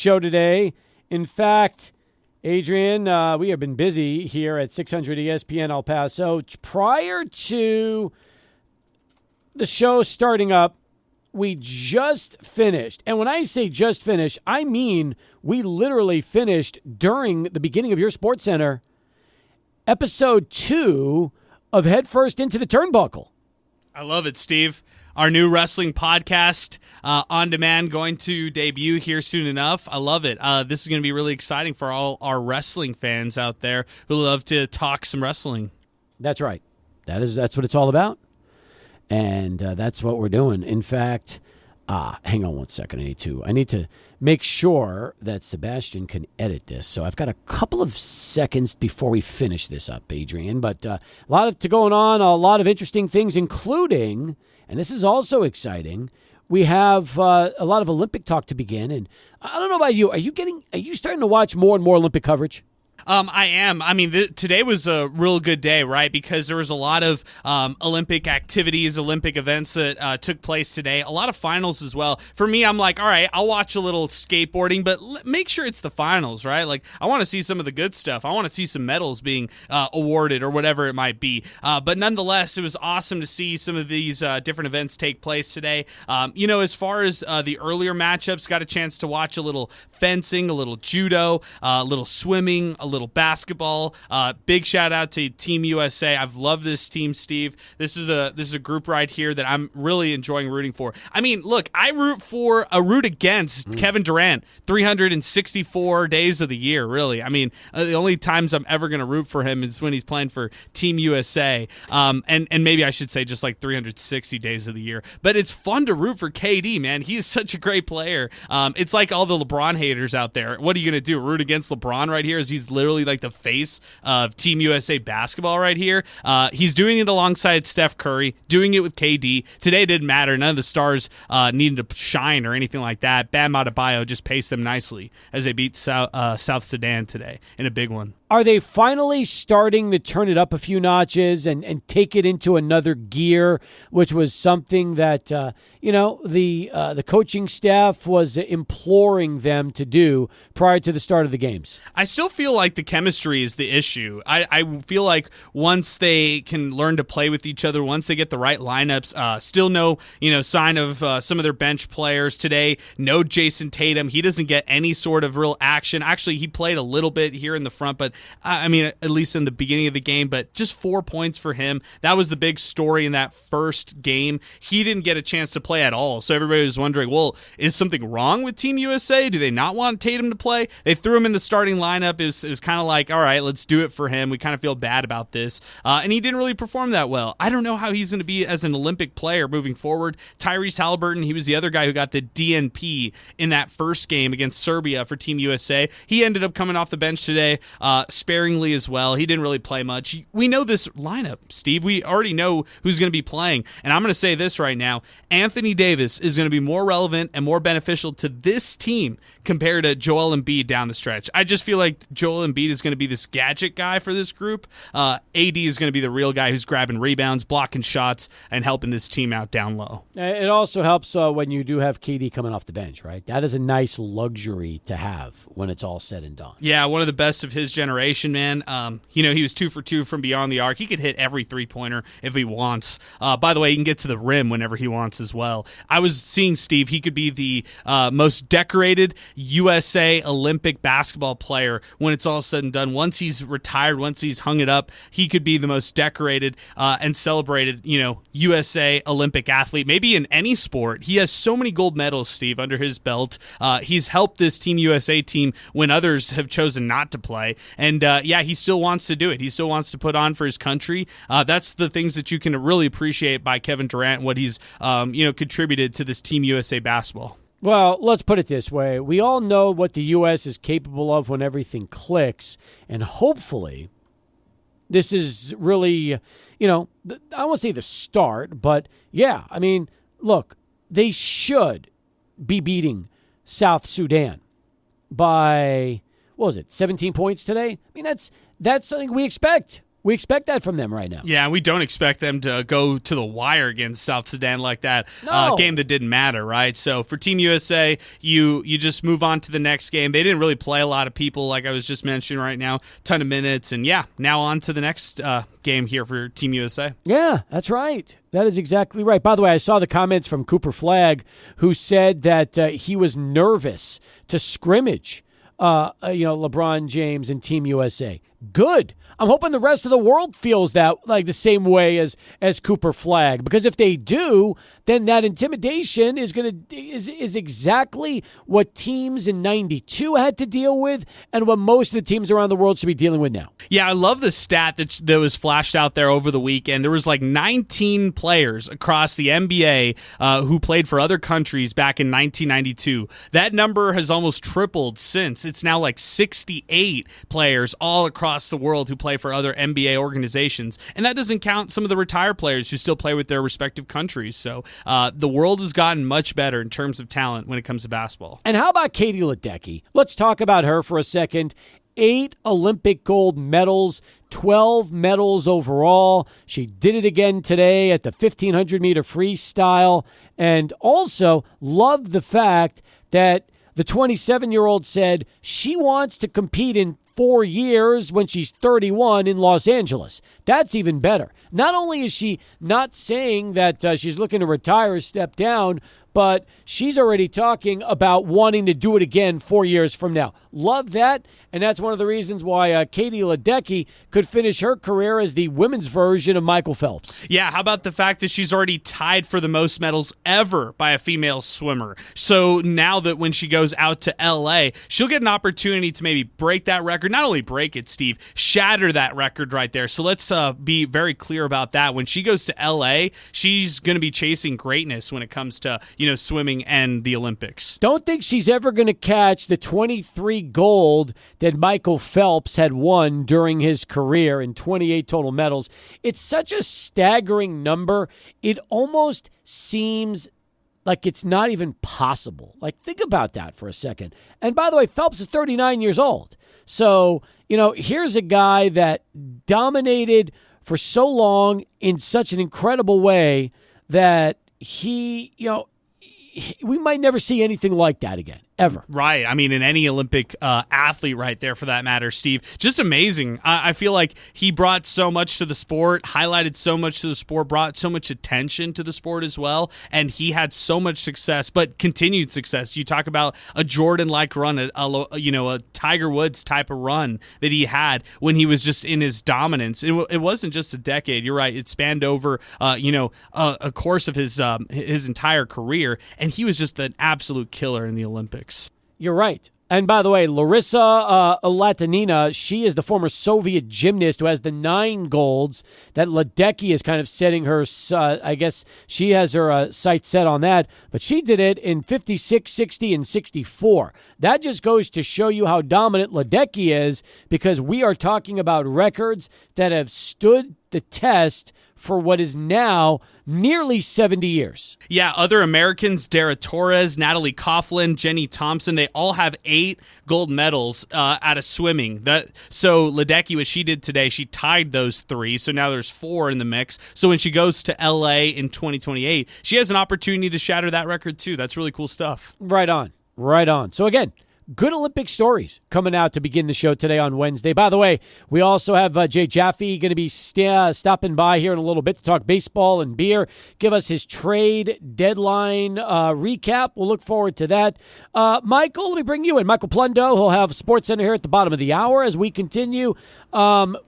show today. In fact, Adrian, we have been busy here at 600 ESPN El Paso. Prior to the show starting up, we just finished. And when I say just finished, I mean we literally finished during the beginning of your Sports Center, episode 2 of Head First into the Turnbuckle. I love it, Steve. Our new wrestling podcast on demand going to debut here soon enough. I love it. This is going to be really exciting for all our wrestling fans out there who love to talk some wrestling. That's right. That's what it's all about. And that's what we're doing. In fact, hang on one second. I need to make sure that Sebastian can edit this. So I've got a couple of seconds before we finish this up, Adrian. But a lot going on, a lot of interesting things, including, and this is also exciting, we have a lot of Olympic talk to begin. And I don't know about you. Are you starting to watch more and more Olympic coverage? I am. I mean, today was a real good day, right? Because there was a lot of Olympic activities, Olympic events that took place today. A lot of finals as well. For me, I'm like, all right, I'll watch a little skateboarding, but make sure it's the finals, right? Like, I want to see some of the good stuff. I want to see some medals being awarded or whatever it might be. But nonetheless, it was awesome to see some of these different events take place today. As far as the earlier matchups, got a chance to watch a little fencing, a little judo, a little swimming, a little basketball. Big shout out to Team USA. I've loved this team, Steve. This is a group right here that I'm really enjoying rooting for. I mean, look, I root against Kevin Durant 364 days of the year, really. I mean, the only times I'm ever going to root for him is when he's playing for Team USA. And maybe I should say just like 360 days of the year. But it's fun to root for KD, man. He is such a great player. It's like all the LeBron haters out there. What are you going to do? Root against LeBron right here as he's literally like the face of Team USA basketball right here. He's doing it alongside Steph Curry, doing it with KD. Today it didn't matter. None of the stars needed to shine or anything like that. Bam Adebayo just paced them nicely as they beat South Sudan today in a big one. Are they finally starting to turn it up a few notches and take it into another gear, which was something that, the coaching staff was imploring them to do prior to the start of the games? I still feel like the chemistry is the issue. I feel like once they can learn to play with each other, once they get the right lineups, still no sign of some of their bench players today. No Jason Tatum. He doesn't get any sort of real action. Actually, he played a little bit here in the front, but I mean, at least in the beginning of the game, but just 4 points for him. That was the big story in that first game. He didn't get a chance to play at all. So everybody was wondering, well, is something wrong with Team USA? Do they not want Tatum to play? They threw him in the starting lineup. It was kind of like, all right, let's do it for him. We kind of feel bad about this. And he didn't really perform that well. I don't know how he's going to be as an Olympic player moving forward. Tyrese Halliburton, he was the other guy who got the DNP in that first game against Serbia for Team USA. He ended up coming off the bench today, sparingly as well. He didn't really play much. We know this lineup, Steve. We already know who's going to be playing. And I'm going to say this right now. Anthony Davis is going to be more relevant and more beneficial to this team compared to Joel Embiid down the stretch. I just feel like Joel Embiid is going to be this gadget guy for this group. AD is going to be the real guy who's grabbing rebounds, blocking shots, and helping this team out down low. It also helps when you do have KD coming off the bench, right? That is a nice luxury to have when it's all said and done. Yeah, one of the best of his generation, man. He was 2 for 2 from beyond the arc. He could hit every three-pointer if he wants. By the way, he can get to the rim whenever he wants as well. I was seeing, Steve, he could be the most decorated USA Olympic basketball player when it's all said and done. Once he's retired, once he's hung it up, he could be the most decorated and celebrated, USA Olympic athlete, maybe in any sport. He has so many gold medals, Steve, under his belt. He's helped this Team USA team when others have chosen not to play. And he still wants to do it. He still wants to put on for his country. That's the things that you can really appreciate by Kevin Durant, what he's contributed to this Team USA basketball. Well, let's put it this way. We all know what the U.S. is capable of when everything clicks, and hopefully this is really, I won't say the start, but yeah, I mean, look, they should be beating South Sudan by, 17 points today? I mean, that's something we expect. We expect that from them right now. Yeah, we don't expect them to go to the wire against South Sudan like that. No. Game that didn't matter, right? So for Team USA, you just move on to the next game. They didn't really play a lot of people, like I was just mentioning right now, ton of minutes. And yeah, now on to the next game here for Team USA. Yeah, that's right. That is exactly right. By the way, I saw the comments from Cooper Flagg, who said that he was nervous to scrimmage, LeBron James and Team USA. Good. I'm hoping the rest of the world feels that like the same way as Cooper Flagg, because if they do, then that intimidation is is exactly what teams in '92 had to deal with, and what most of the teams around the world should be dealing with now. Yeah, I love the stat that was flashed out there over the weekend. There was like 19 players across the NBA who played for other countries back in 1992. That number has almost tripled since. It's now like 68 players all across the world who play for other NBA organizations. And that doesn't count some of the retired players who still play with their respective countries. So the world has gotten much better in terms of talent when it comes to basketball. And how about Katie Ledecky? Let's talk about her for a second. 8 Olympic gold medals, 12 medals overall. She did it again today at the 1,500-meter freestyle. And also love the fact that the 27-year-old said she wants to compete in 4 years when she's 31 in Los Angeles. That's even better. Not only is she not saying that she's looking to retire or step down, but she's already talking about wanting to do it again 4 years from now. Love that, and that's one of the reasons why Katie Ledecky could finish her career as the women's version of Michael Phelps. Yeah, how about the fact that she's already tied for the most medals ever by a female swimmer? So now that when she goes out to L.A., she'll get an opportunity to maybe break that record. Not only break it, Steve, shatter that record right there. So let's be very clear about that. When she goes to L.A., she's going to be chasing greatness when it comes to swimming and the Olympics. Don't think she's ever going to catch the 23 gold that Michael Phelps had won during his career in 28 total medals. It's such a staggering number. It almost seems like it's not even possible. Like, think about that for a second. And by the way, Phelps is 39 years old. So, here's a guy that dominated for so long in such an incredible way that he, we might never see anything like that again, ever. Right. I mean, in any Olympic athlete right there, for that matter, Steve. Just amazing. I feel like he brought so much to the sport, highlighted so much to the sport, brought so much attention to the sport as well, and he had so much success, but continued success. You talk about a Jordan-like run, a Tiger Woods type of run that he had when he was just in his dominance. It wasn't just a decade. You're right. It spanned over, a course of his entire career, and he was just an absolute killer in the Olympics. You're right. And by the way, Larissa Latinina, she is the former Soviet gymnast who has the 9 golds that Ledecky is kind of setting her, I guess she has her sights set on that, but she did it in 56, 60, and 64. That just goes to show you how dominant Ledecky is, because we are talking about records that have stood the test for what is now nearly 70 years. Yeah, other Americans, Dara Torres, Natalie Coughlin, Jenny Thompson, they all have 8 gold medals out of swimming. So Ledecky, what she did today, she tied those 3, so now there's 4 in the mix. So when she goes to L.A. in 2028, she has an opportunity to shatter that record too. That's really cool stuff. Right on. Right on. So again, good Olympic stories coming out to begin the show today on Wednesday. By the way, we also have Jay Jaffe going to be stopping by here in a little bit to talk baseball and beer, give us his trade deadline recap. We'll look forward to that. Michael, let me bring you in. Michael Plundo, he'll have SportsCenter here at the bottom of the hour as we continue.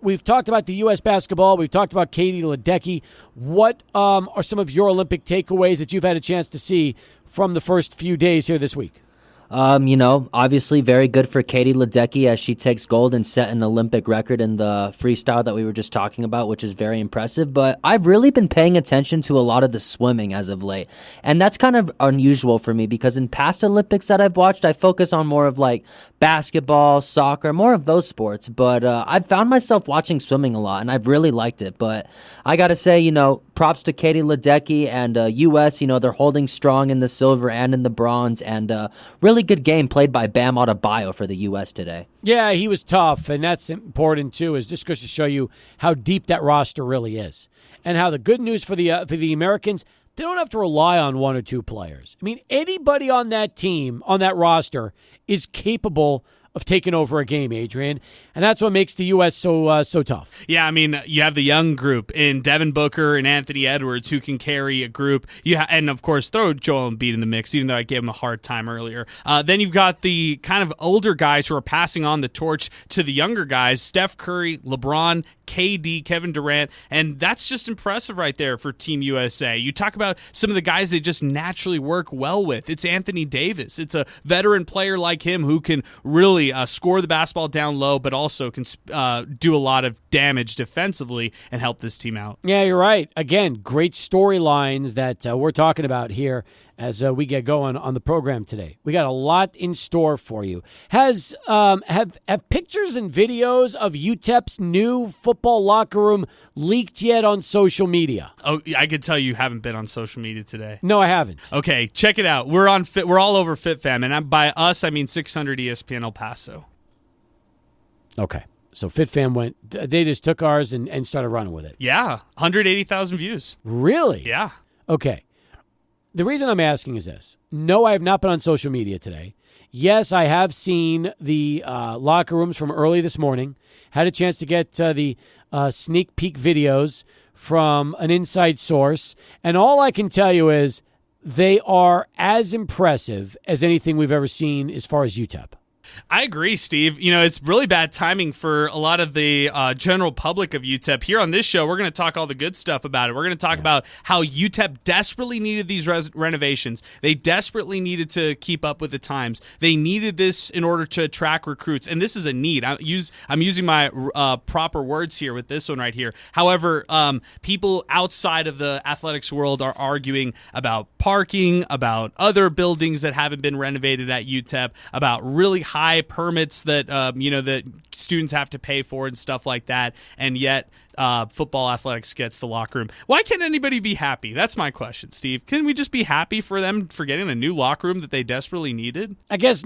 We've talked about the U.S. basketball. We've talked about Katie Ledecky. What are some of your Olympic takeaways that you've had a chance to see from the first few days here this week? Obviously very good for Katie Ledecky as she takes gold and set an Olympic record in the freestyle that we were just talking about, which is very impressive. But I've really been paying attention to a lot of the swimming as of late. And that's kind of unusual for me because in past Olympics that I've watched, I focus on more of like basketball, soccer, more of those sports. But I've found myself watching swimming a lot and I've really liked it. But I got to say, props to Katie Ledecky and U.S. They're holding strong in the silver and in the bronze, and really good game played by Bam Adebayo for the U.S. today. Yeah, he was tough, and that's important too. Is just goes to show you how deep that roster really is, and how the good news for the Americans, they don't have to rely on one or two players. I mean, anybody on that team, on that roster, is capable of taking over a game, Adrian, and that's what makes the U.S. so tough. Yeah, I mean, you have the young group in Devin Booker and Anthony Edwards who can carry a group. And, of course, throw Joel Embiid in the mix, even though I gave him a hard time earlier. Then you've got the kind of older guys who are passing on the torch to the younger guys, Steph Curry, LeBron, KD, Kevin Durant, and that's just impressive right there for Team USA. You talk about some of the guys they just naturally work well with. It's Anthony Davis. It's a veteran player like him who can really score the basketball down low, but also can do a lot of damage defensively and help this team out. Yeah, you're right. Again, great storylines that we're talking about here as we get going on the program today. We got a lot in store for you. Have pictures and videos of UTEP's new football locker room leaked yet on social media? Oh, I could tell you haven't been on social media today. No, I haven't. Okay, check it out. We're all over FitFam, and by us I mean 600 ESPN El Paso. Okay. So FitFam they just took ours and started running with it. Yeah, 180,000 views. Really? Yeah. Okay. The reason I'm asking is this. No, I have not been on social media today. Yes, I have seen the locker rooms from early this morning. Had a chance to get the sneak peek videos from an inside source. And all I can tell you is they are as impressive as anything we've ever seen as far as UTEP. I agree, Steve. It's really bad timing for a lot of the general public of UTEP. Here on this show, we're going to talk all the good stuff about it. We're going to talk about how UTEP desperately needed these renovations. They desperately needed to keep up with the times. They needed this in order to attract recruits, and this is a need. I'm using my proper words here with this one right here. However, people outside of the athletics world are arguing about parking, about other buildings that haven't been renovated at UTEP, about really high permits that that students have to pay for and stuff like that, and yet football athletics gets the locker room. Why can't anybody be happy? That's my question, Steve. Can we just be happy for them for getting a new locker room that they desperately needed? I guess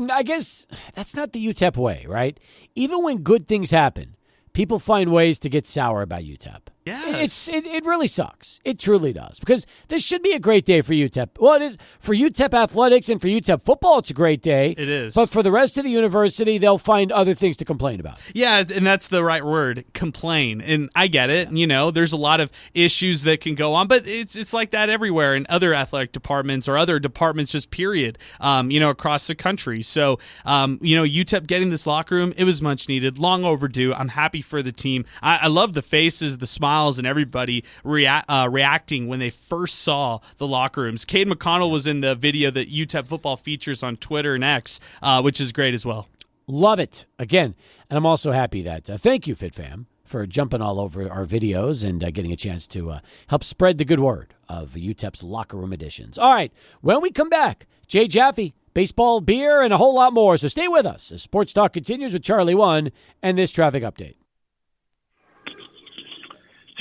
that's not the UTEP way, right? Even when good things happen, people find ways to get sour about UTEP. Yes. It really sucks. It truly does. Because this should be a great day for UTEP. Well, it is. For UTEP athletics and for UTEP football, it's a great day. It is. But for the rest of the university, they'll find other things to complain about. Yeah, and that's the right word, complain. And I get it. There's a lot of issues that can go on, but it's like that everywhere in other athletic departments or other departments just period, across the country. So, UTEP getting this locker room, it was much needed, long overdue. I'm happy for the team. I love the faces, the smiles, and everybody reacting when they first saw the locker rooms. Cade McConnell was in the video that UTEP football features on Twitter and X, which is great as well. Love it. Again, and I'm also happy that, thank you, FitFam, for jumping all over our videos and getting a chance to help spread the good word of UTEP's locker room editions. All right, when we come back, Jay Jaffe, baseball, beer, and a whole lot more. So stay with us as Sports Talk continues with Charlie One and this traffic update.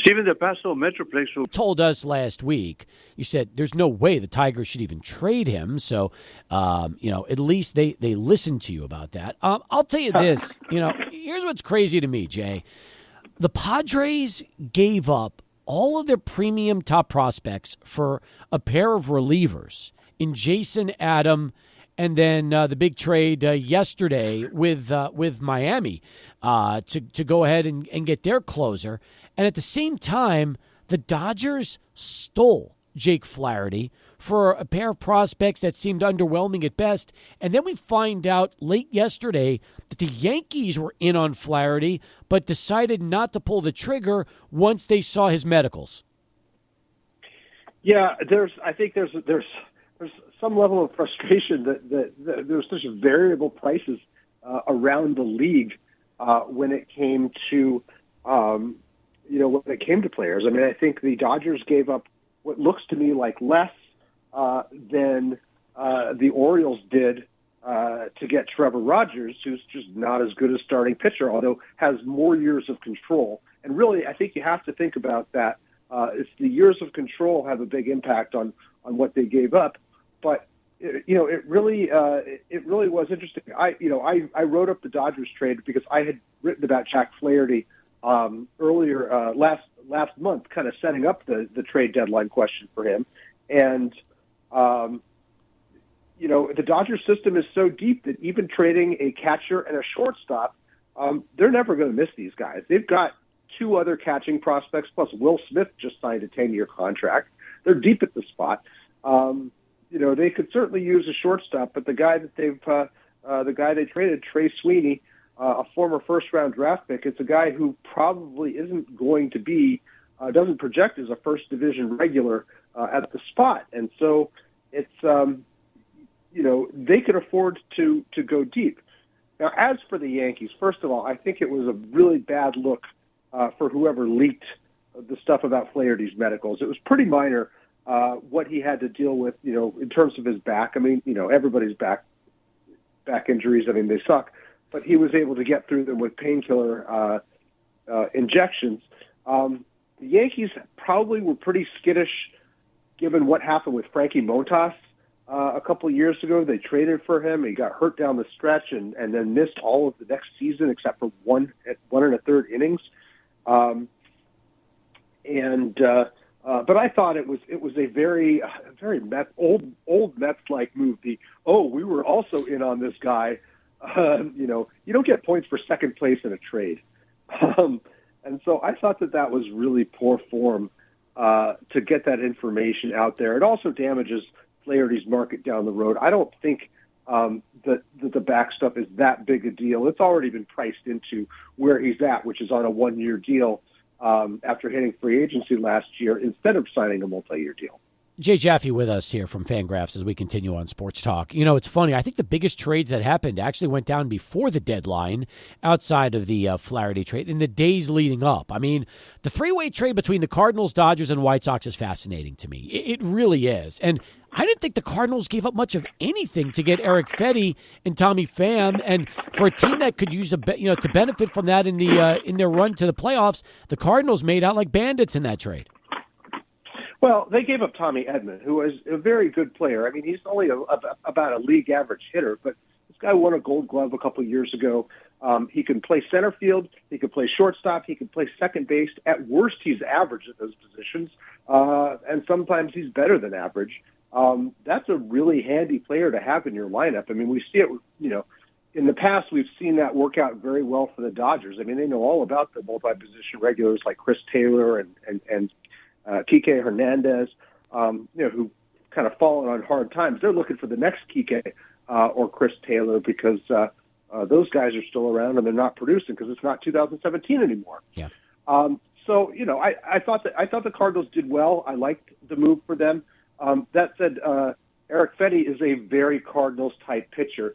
Stephen, the Paso Metroplex told us last week, you said there's no way the Tigers should even trade him. So, at least they listened to you about that. I'll tell you this, here's what's crazy to me, Jay. The Padres gave up all of their premium top prospects for a pair of relievers in Jason Adam and then the big trade yesterday with Miami to go ahead and get their closer. And at the same time, the Dodgers stole Jake Flaherty for a pair of prospects that seemed underwhelming at best. And then we find out late yesterday that the Yankees were in on Flaherty, but decided not to pull the trigger once they saw his medicals. Yeah, I think there's some level of frustration that there's such variable prices around the league when it came to when it came to players. I mean, I think the Dodgers gave up what looks to me like less than the Orioles did to get Trevor Rogers, who's just not as good a starting pitcher, although has more years of control. And really, I think you have to think about that It's the years of control have a big impact on what they gave up. But it really was interesting. I wrote up the Dodgers trade because I had written about Jack Flaherty earlier last month, kind of setting up the trade deadline question for him. And the Dodgers system is so deep that even trading a catcher and a shortstop, they're never going to miss these guys. They've got 2 other catching prospects, plus Will Smith just signed a 10-year contract. They're deep at the spot. They could certainly use a shortstop, but the guy that they traded, Trey Sweeney, a former first-round draft pick, it's a guy who probably isn't going to be, doesn't project as a first division regular at the spot, and so it's they could afford to go deep. Now, as for the Yankees, first of all, I think it was a really bad look for whoever leaked the stuff about Flaherty's medicals. It was pretty minor what he had to deal with, in terms of his back. I mean, everybody's back injuries, I mean, they suck. But he was able to get through them with painkiller injections. The Yankees probably were pretty skittish given what happened with Frankie Montas a couple of years ago. They traded for him. He got hurt down the stretch and then missed all of the next season except for one and a third innings. But I thought it was a very old Mets-like move. We were also in on this guy. You don't get points for second place in a trade. And so I thought that was really poor form to get that information out there. It also damages Flaherty's market down the road. I don't think that the back stuff is that big a deal. It's already been priced into where he's at, which is on a 1-year deal after hitting free agency last year instead of signing a multi-year deal. Jay Jaffe with us here from Fangraphs as we continue on Sports Talk. It's funny. I think the biggest trades that happened actually went down before the deadline outside of the Flaherty trade in the days leading up. I mean, the 3-way trade between the Cardinals, Dodgers, and White Sox is fascinating to me. It really is. And I didn't think the Cardinals gave up much of anything to get Eric Fetty and Tommy Pham. And for a team that could use to benefit from that in their run to the playoffs, the Cardinals made out like bandits in that trade. Well, they gave up Tommy Edman, who is a very good player. I mean, he's only about a league average hitter, but this guy won a Gold Glove a couple of years ago. He can play center field. He can play shortstop. He can play second base. At worst, he's average at those positions, and sometimes he's better than average. That's a really handy player to have in your lineup. I mean, we see it, in the past, we've seen that work out very well for the Dodgers. I mean, they know all about the multi-position regulars like Chris Taylor and Kike Hernandez, who kind of fallen on hard times. They're looking for the next Kike or Chris Taylor because those guys are still around and they're not producing because it's not 2017 anymore. Yeah. I thought the Cardinals did well. I liked the move for them. That said, Eric Fetty is a very Cardinals type pitcher.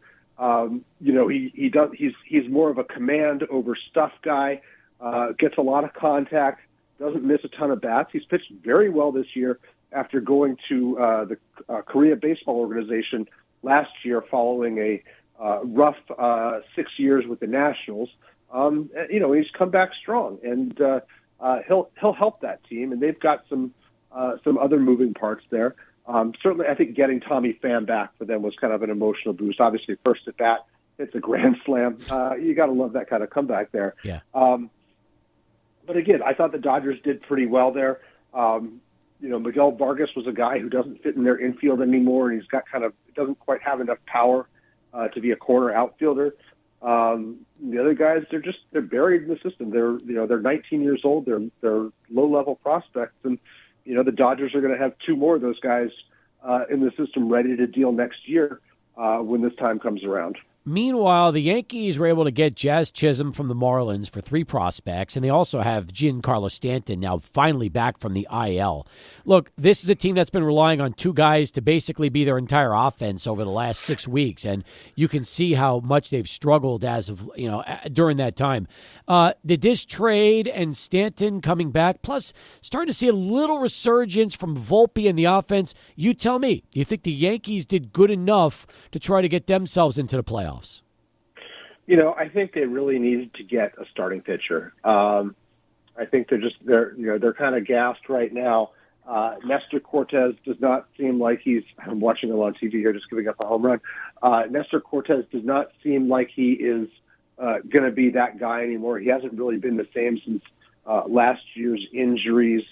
He's more of a command over stuff guy. Gets a lot of contact. Doesn't miss a ton of bats. He's pitched very well this year after going to the Korea Baseball Organization last year following a rough 6 years with the Nationals. He's come back strong, and he'll help that team. And they've got some other moving parts there. Certainly, I think getting Tommy Pham back for them was kind of an emotional boost. Obviously, first at bat, it's a grand slam. You got to love that kind of comeback there. Yeah. But again, I thought the Dodgers did pretty well there. Miguel Vargas was a guy who doesn't fit in their infield anymore, and doesn't quite have enough power to be a corner outfielder. The other guys, they're buried in the system. They're 19 years old. They're low level prospects, and the Dodgers are going to have 2 more of those guys in the system ready to deal next year when this time comes around. Meanwhile, the Yankees were able to get Jazz Chisholm from the Marlins for 3 prospects, and they also have Giancarlo Stanton now finally back from the IL. Look, this is a team that's been relying on 2 guys to basically be their entire offense over the last 6 weeks, and you can see how much they've struggled as of during that time. Did this trade and Stanton coming back, plus starting to see a little resurgence from Volpe in the offense, you tell me, do you think the Yankees did good enough to try to get themselves into the playoffs? I think they really needed to get a starting pitcher. I think they're kind of gassed right now. Nestor Cortez does not seem like I'm watching him on TV here, just giving up a home run. Nestor Cortez does not seem like he is going to be that guy anymore. He hasn't really been the same since last year's injuries.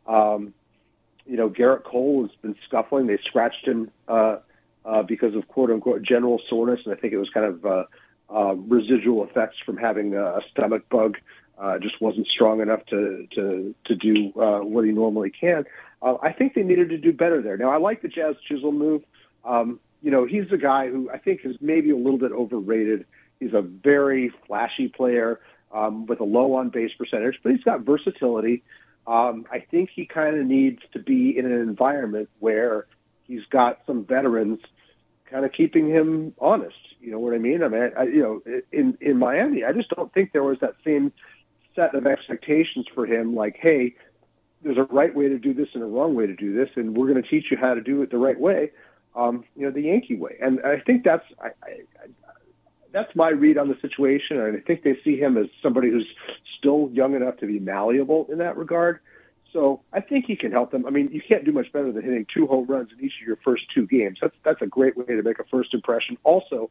Garrett Cole has been scuffling. They scratched him because of quote unquote general soreness, and I think it was kind of residual effects from having a stomach bug. Just wasn't strong enough to do what he normally can. I think they needed to do better there. Now, I like the Jazz Chisholm move. He's a guy who I think is maybe a little bit overrated. He's a very flashy player with a low on-base percentage, but he's got versatility. I think he kind of needs to be in an environment where he's got some veterans kind of keeping him honest. You know what I mean? In Miami, I just don't think there was that same set of expectations for him, like, hey, there's a right way to do this and a wrong way to do this, and we're going to teach you how to do it the right way, the Yankee way. And I think that's my read on the situation, and I think they see him as somebody who's still young enough to be malleable in that regard. So I think he can help them. I mean, you can't do much better than hitting 2 home runs in each of your first 2 games. That's a great way to make a first impression. Also,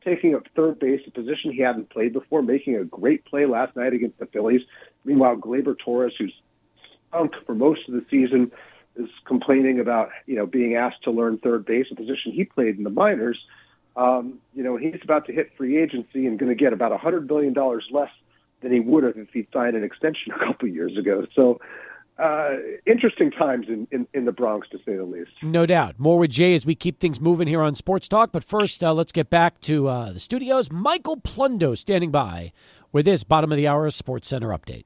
taking up third base, a position he hadn't played before, making a great play last night against the Phillies. Meanwhile, Gleyber Torres, who's stunk for most of the season, is complaining about being asked to learn third base, a position he played in the minors. He's about to hit free agency and going to get about $100 million less than he would have if he'd signed an extension a couple years ago. So interesting times in the Bronx, to say the least. No doubt. More with Jay as we keep things moving here on Sports Talk. But first, let's get back to the studios. Michael Plundo standing by with this bottom of the hour Sports Center update.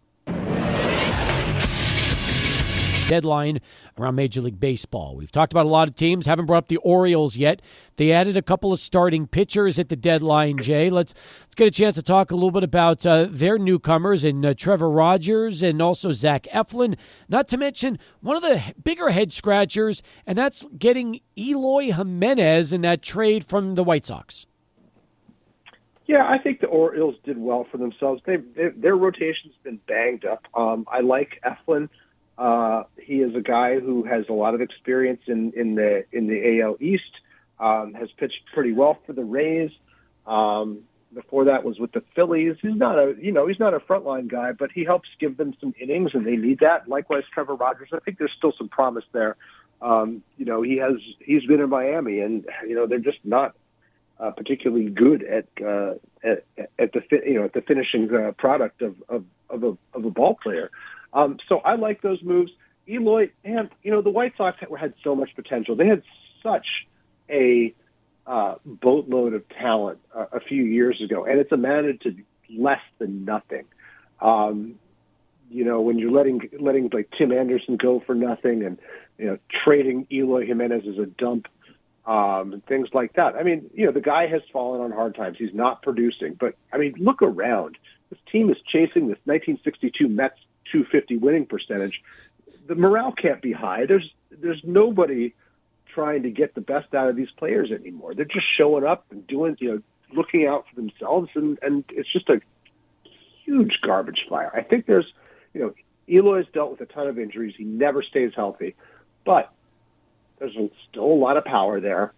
Deadline around Major League Baseball. We've talked about a lot of teams. Haven't brought up the Orioles yet. They added a couple of starting pitchers at the deadline, Jay. Let's get a chance to talk a little bit about their newcomers and Trevor Rogers and also Zach Eflin. Not to mention one of the bigger head scratchers, and that's getting Eloy Jimenez in that trade from the White Sox. Yeah, I think the Orioles did well for themselves. Their rotation's been banged up. I like Eflin. He is a guy who has a lot of experience in the AL East. Has pitched pretty well for the Rays. Before that was with the Phillies. He's not a frontline guy, but he helps give them some innings, and they need that. Likewise, Trevor Rogers. I think there's still some promise there. He's been in Miami, and they're just not particularly good at the finishing product of a ball player. So I like those moves. Eloy, and the White Sox had so much potential. They had such a boatload of talent a few years ago, and it's amounted to less than nothing. When you're letting like Tim Anderson go for nothing, and trading Eloy Jimenez as a dump, and things like that. I mean, the guy has fallen on hard times. He's not producing, but I mean, look around. This team is chasing this 1962 Mets 250 winning percentage. The morale can't be high. There's nobody trying to get the best out of these players anymore. They're just showing up and doing, looking out for themselves, and it's just a huge garbage fire. I think there's, Eloy's dealt with a ton of injuries. He never stays healthy, but there's still a lot of power there.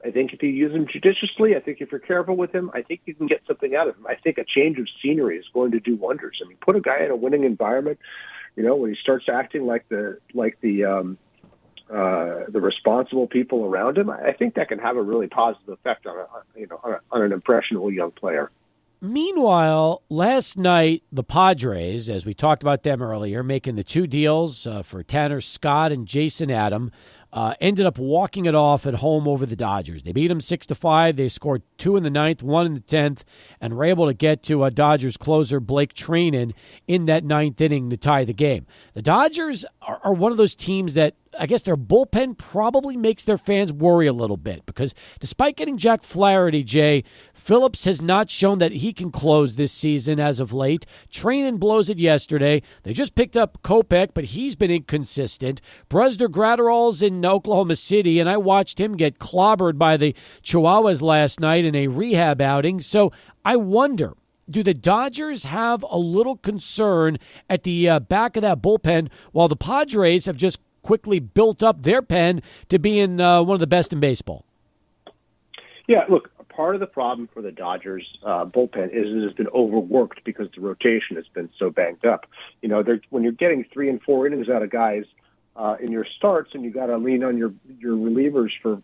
I think if you use him judiciously, I think if you're careful with him, I think you can get something out of him. I think a change of scenery is going to do wonders. I mean, put a guy in a winning environment, when he starts acting like the responsible people around him, I think that can have a really positive effect on an impressionable young player. Meanwhile, last night, the Padres, as we talked about them earlier, making the 2 deals for Tanner Scott and Jason Adam, ended up walking it off at home over the Dodgers. They beat them 6-5. They scored 2 in the 9th, 1 in the 10th, and were able to get to Dodgers closer Blake Treinen in that 9th inning to tie the game. The Dodgers are one of those teams that I guess their bullpen probably makes their fans worry a little bit because despite getting Jack Flaherty, Jay, Phillips has not shown that he can close this season as of late. Treinen blows it yesterday. They just picked up Kopech, but he's been inconsistent. Brusder Gratterall's in Oklahoma City, and I watched him get clobbered by the Chihuahuas last night in a rehab outing. So I wonder, do the Dodgers have a little concern at the back of that bullpen, while the Padres have just quickly built up their pen to being one of the best in baseball? Yeah, look, part of the problem for the Dodgers bullpen is it has been overworked because the rotation has been so banged up. When you're getting 3 and 4 innings out of guys in your starts, and you got to lean on your relievers for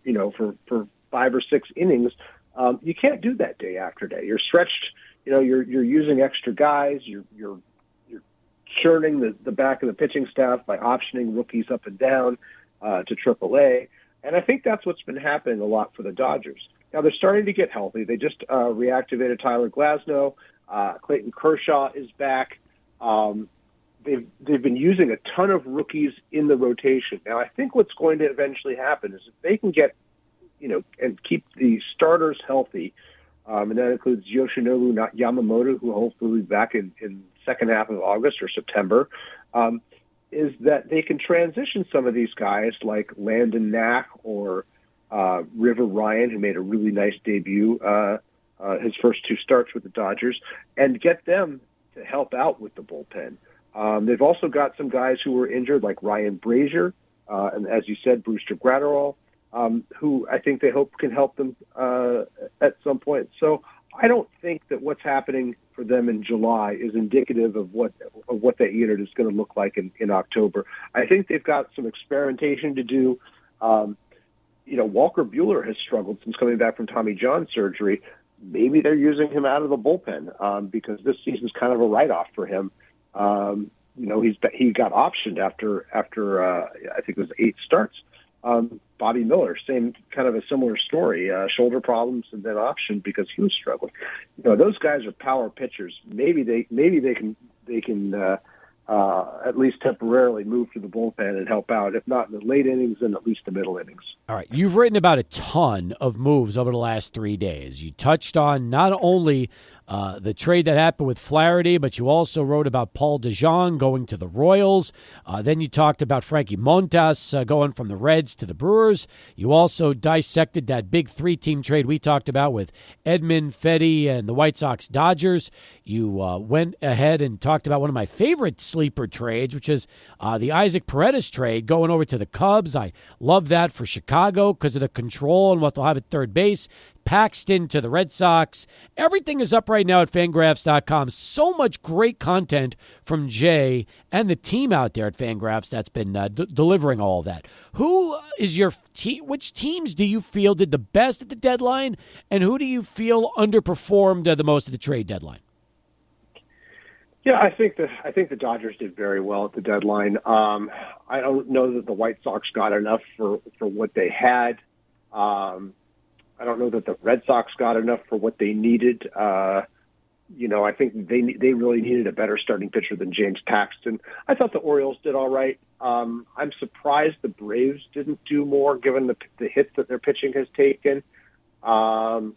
5 or 6 innings, you can't do that day after day. You're stretched. You're using extra guys. You're churning the back of the pitching staff by optioning rookies up and down to AAA. And I think that's what's been happening a lot for the Dodgers. Now they're starting to get healthy. They just reactivated Tyler Glasnow. Clayton Kershaw is back. They've been using a ton of rookies in the rotation. Now I think what's going to eventually happen is if they can get, and keep the starters healthy, and that includes Yoshinobu Yamamoto, who hopefully will be back in second half of August or September, is that they can transition some of these guys like Landon Knack or River Ryan, who made a really nice debut his first 2 starts with the Dodgers, and get them to help out with the bullpen. They've also got some guys who were injured, like Ryan Brazier, and as you said, Brewster Gratterall, who I think they hope can help them at some point. So I don't think that what's happening for them in July is indicative of what that unit is going to look like in October. I think they've got some experimentation to do. Walker Buehler has struggled since coming back from Tommy John surgery. Maybe they're using him out of the bullpen because this season's kind of a write-off for him. He got optioned after I think it was 8 starts. Bobby Miller, same kind of a similar story, shoulder problems and then optioned because he was struggling. Those guys are power pitchers. Maybe they can at least temporarily move to the bullpen and help out. If not in the late innings, then at least the middle innings. All right. You've written about a ton of moves over the last 3 days. You touched on not only the trade that happened with Flaherty, but you also wrote about Paul DeJong going to the Royals. Then you talked about Frankie Montas going from the Reds to the Brewers. You also dissected that big 3-team trade we talked about with Edman, Fedde, and the White Sox Dodgers. You went ahead and talked about one of my favorite sleeper trades, which is the Isaac Paredes trade going over to the Cubs. I love that for Chicago because of the control and what they'll have at third base. Paxton to the Red Sox. Everything is up right now at Fangraphs.com. So much great content from Jay and the team out there at Fangraphs that's been delivering all of that. Who is your team? Which teams do you feel did the best at the deadline, and who do you feel underperformed the most at the trade deadline? Yeah, I think the Dodgers did very well at the deadline. I don't know that the White Sox got enough for what they had. I don't know that the Red Sox got enough for what they needed. I think they really needed a better starting pitcher than James Paxton. I thought the Orioles did all right. I'm surprised the Braves didn't do more given the hits that their pitching has taken. Astros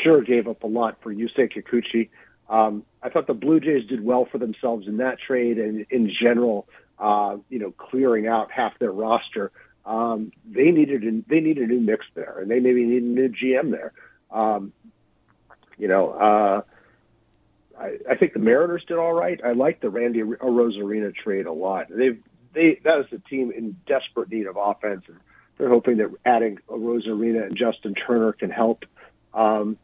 sure gave up a lot for Yusei Kikuchi. I thought the Blue Jays did well for themselves in that trade and in general, clearing out half their roster. They needed a new mix there, and they maybe need a new GM there. I think the Mariners did all right. I like the Randy Arozarena trade a lot. That is a team in desperate need of offense, and they're hoping that adding Arozarena and Justin Turner can help. The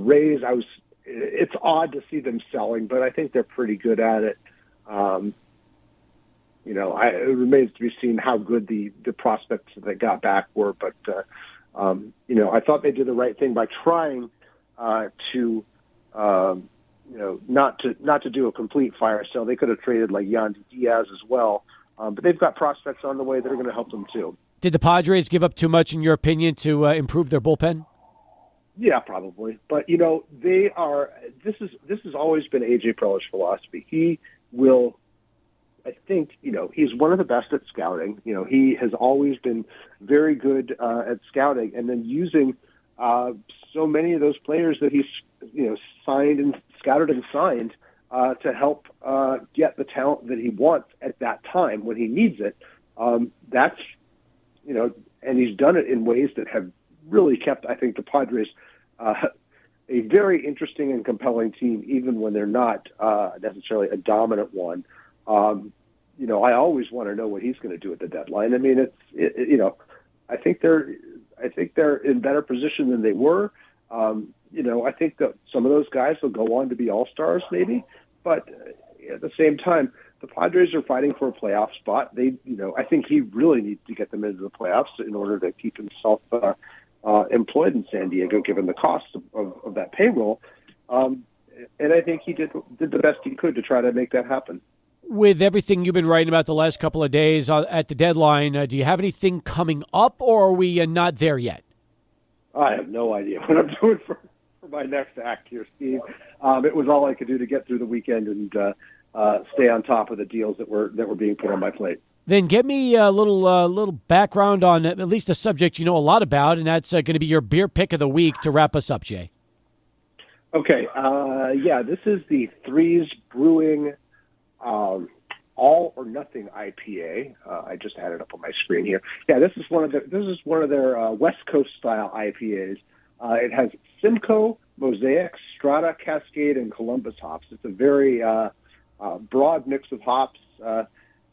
Rays, it's odd to see them selling, but I think they're pretty good at it. It remains to be seen how good the prospects that they got back were. But, I thought they did the right thing by trying to not to do a complete fire sale. They could have traded like Yandy Diaz as well. But they've got prospects on the way that are going to help them too. Did the Padres give up too much, in your opinion, to improve their bullpen? Yeah, probably. But, they are – this has always been A.J. Preller's philosophy. He will – I think, he's one of the best at scouting. He has always been very good at scouting and then using so many of those players that he's, signed and scouted and signed to help get the talent that he wants at that time when he needs it. And he's done it in ways that have really kept, I think, the Padres a very interesting and compelling team, even when they're not necessarily a dominant one. I always want to know what he's going to do at the deadline. I mean, I think they're in better position than they were. I think that some of those guys will go on to be all-stars maybe, but at the same time, the Padres are fighting for a playoff spot. I think he really needs to get them into the playoffs in order to keep himself employed in San Diego, given the cost of that payroll. And I think he did the best he could to try to make that happen. With everything you've been writing about the last couple of days at the deadline, do you have anything coming up, or are we not there yet? I have no idea what I'm doing for my next act here, Steve. It was all I could do to get through the weekend and stay on top of the deals that were being put on my plate. Then give me a little background on at least a subject you know a lot about, and that's going to be your beer pick of the week to wrap us up, Jay. Okay. This is the Threes Brewing All or Nothing IPA. I just had it up on my screen here. Yeah, this is one of their West Coast style IPAs. It has Simcoe, Mosaic, Strata, Cascade, and Columbus hops. It's a very broad mix of hops,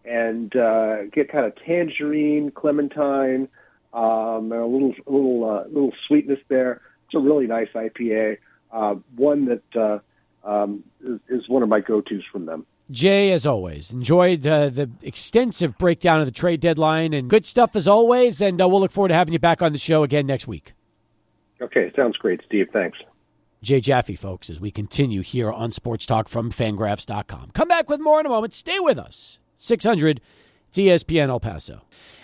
and get kind of tangerine, clementine, a little sweetness there. It's a really nice IPA. One that is one of my go-tos from them. Jay, as always, enjoyed the extensive breakdown of the trade deadline, and good stuff as always, and we'll look forward to having you back on the show again next week. Okay, sounds great, Steve. Thanks. Jay Jaffe, folks, as we continue here on Sports Talk from Fangraphs.com. Come back with more in a moment. Stay with us. 600 ESPN El Paso.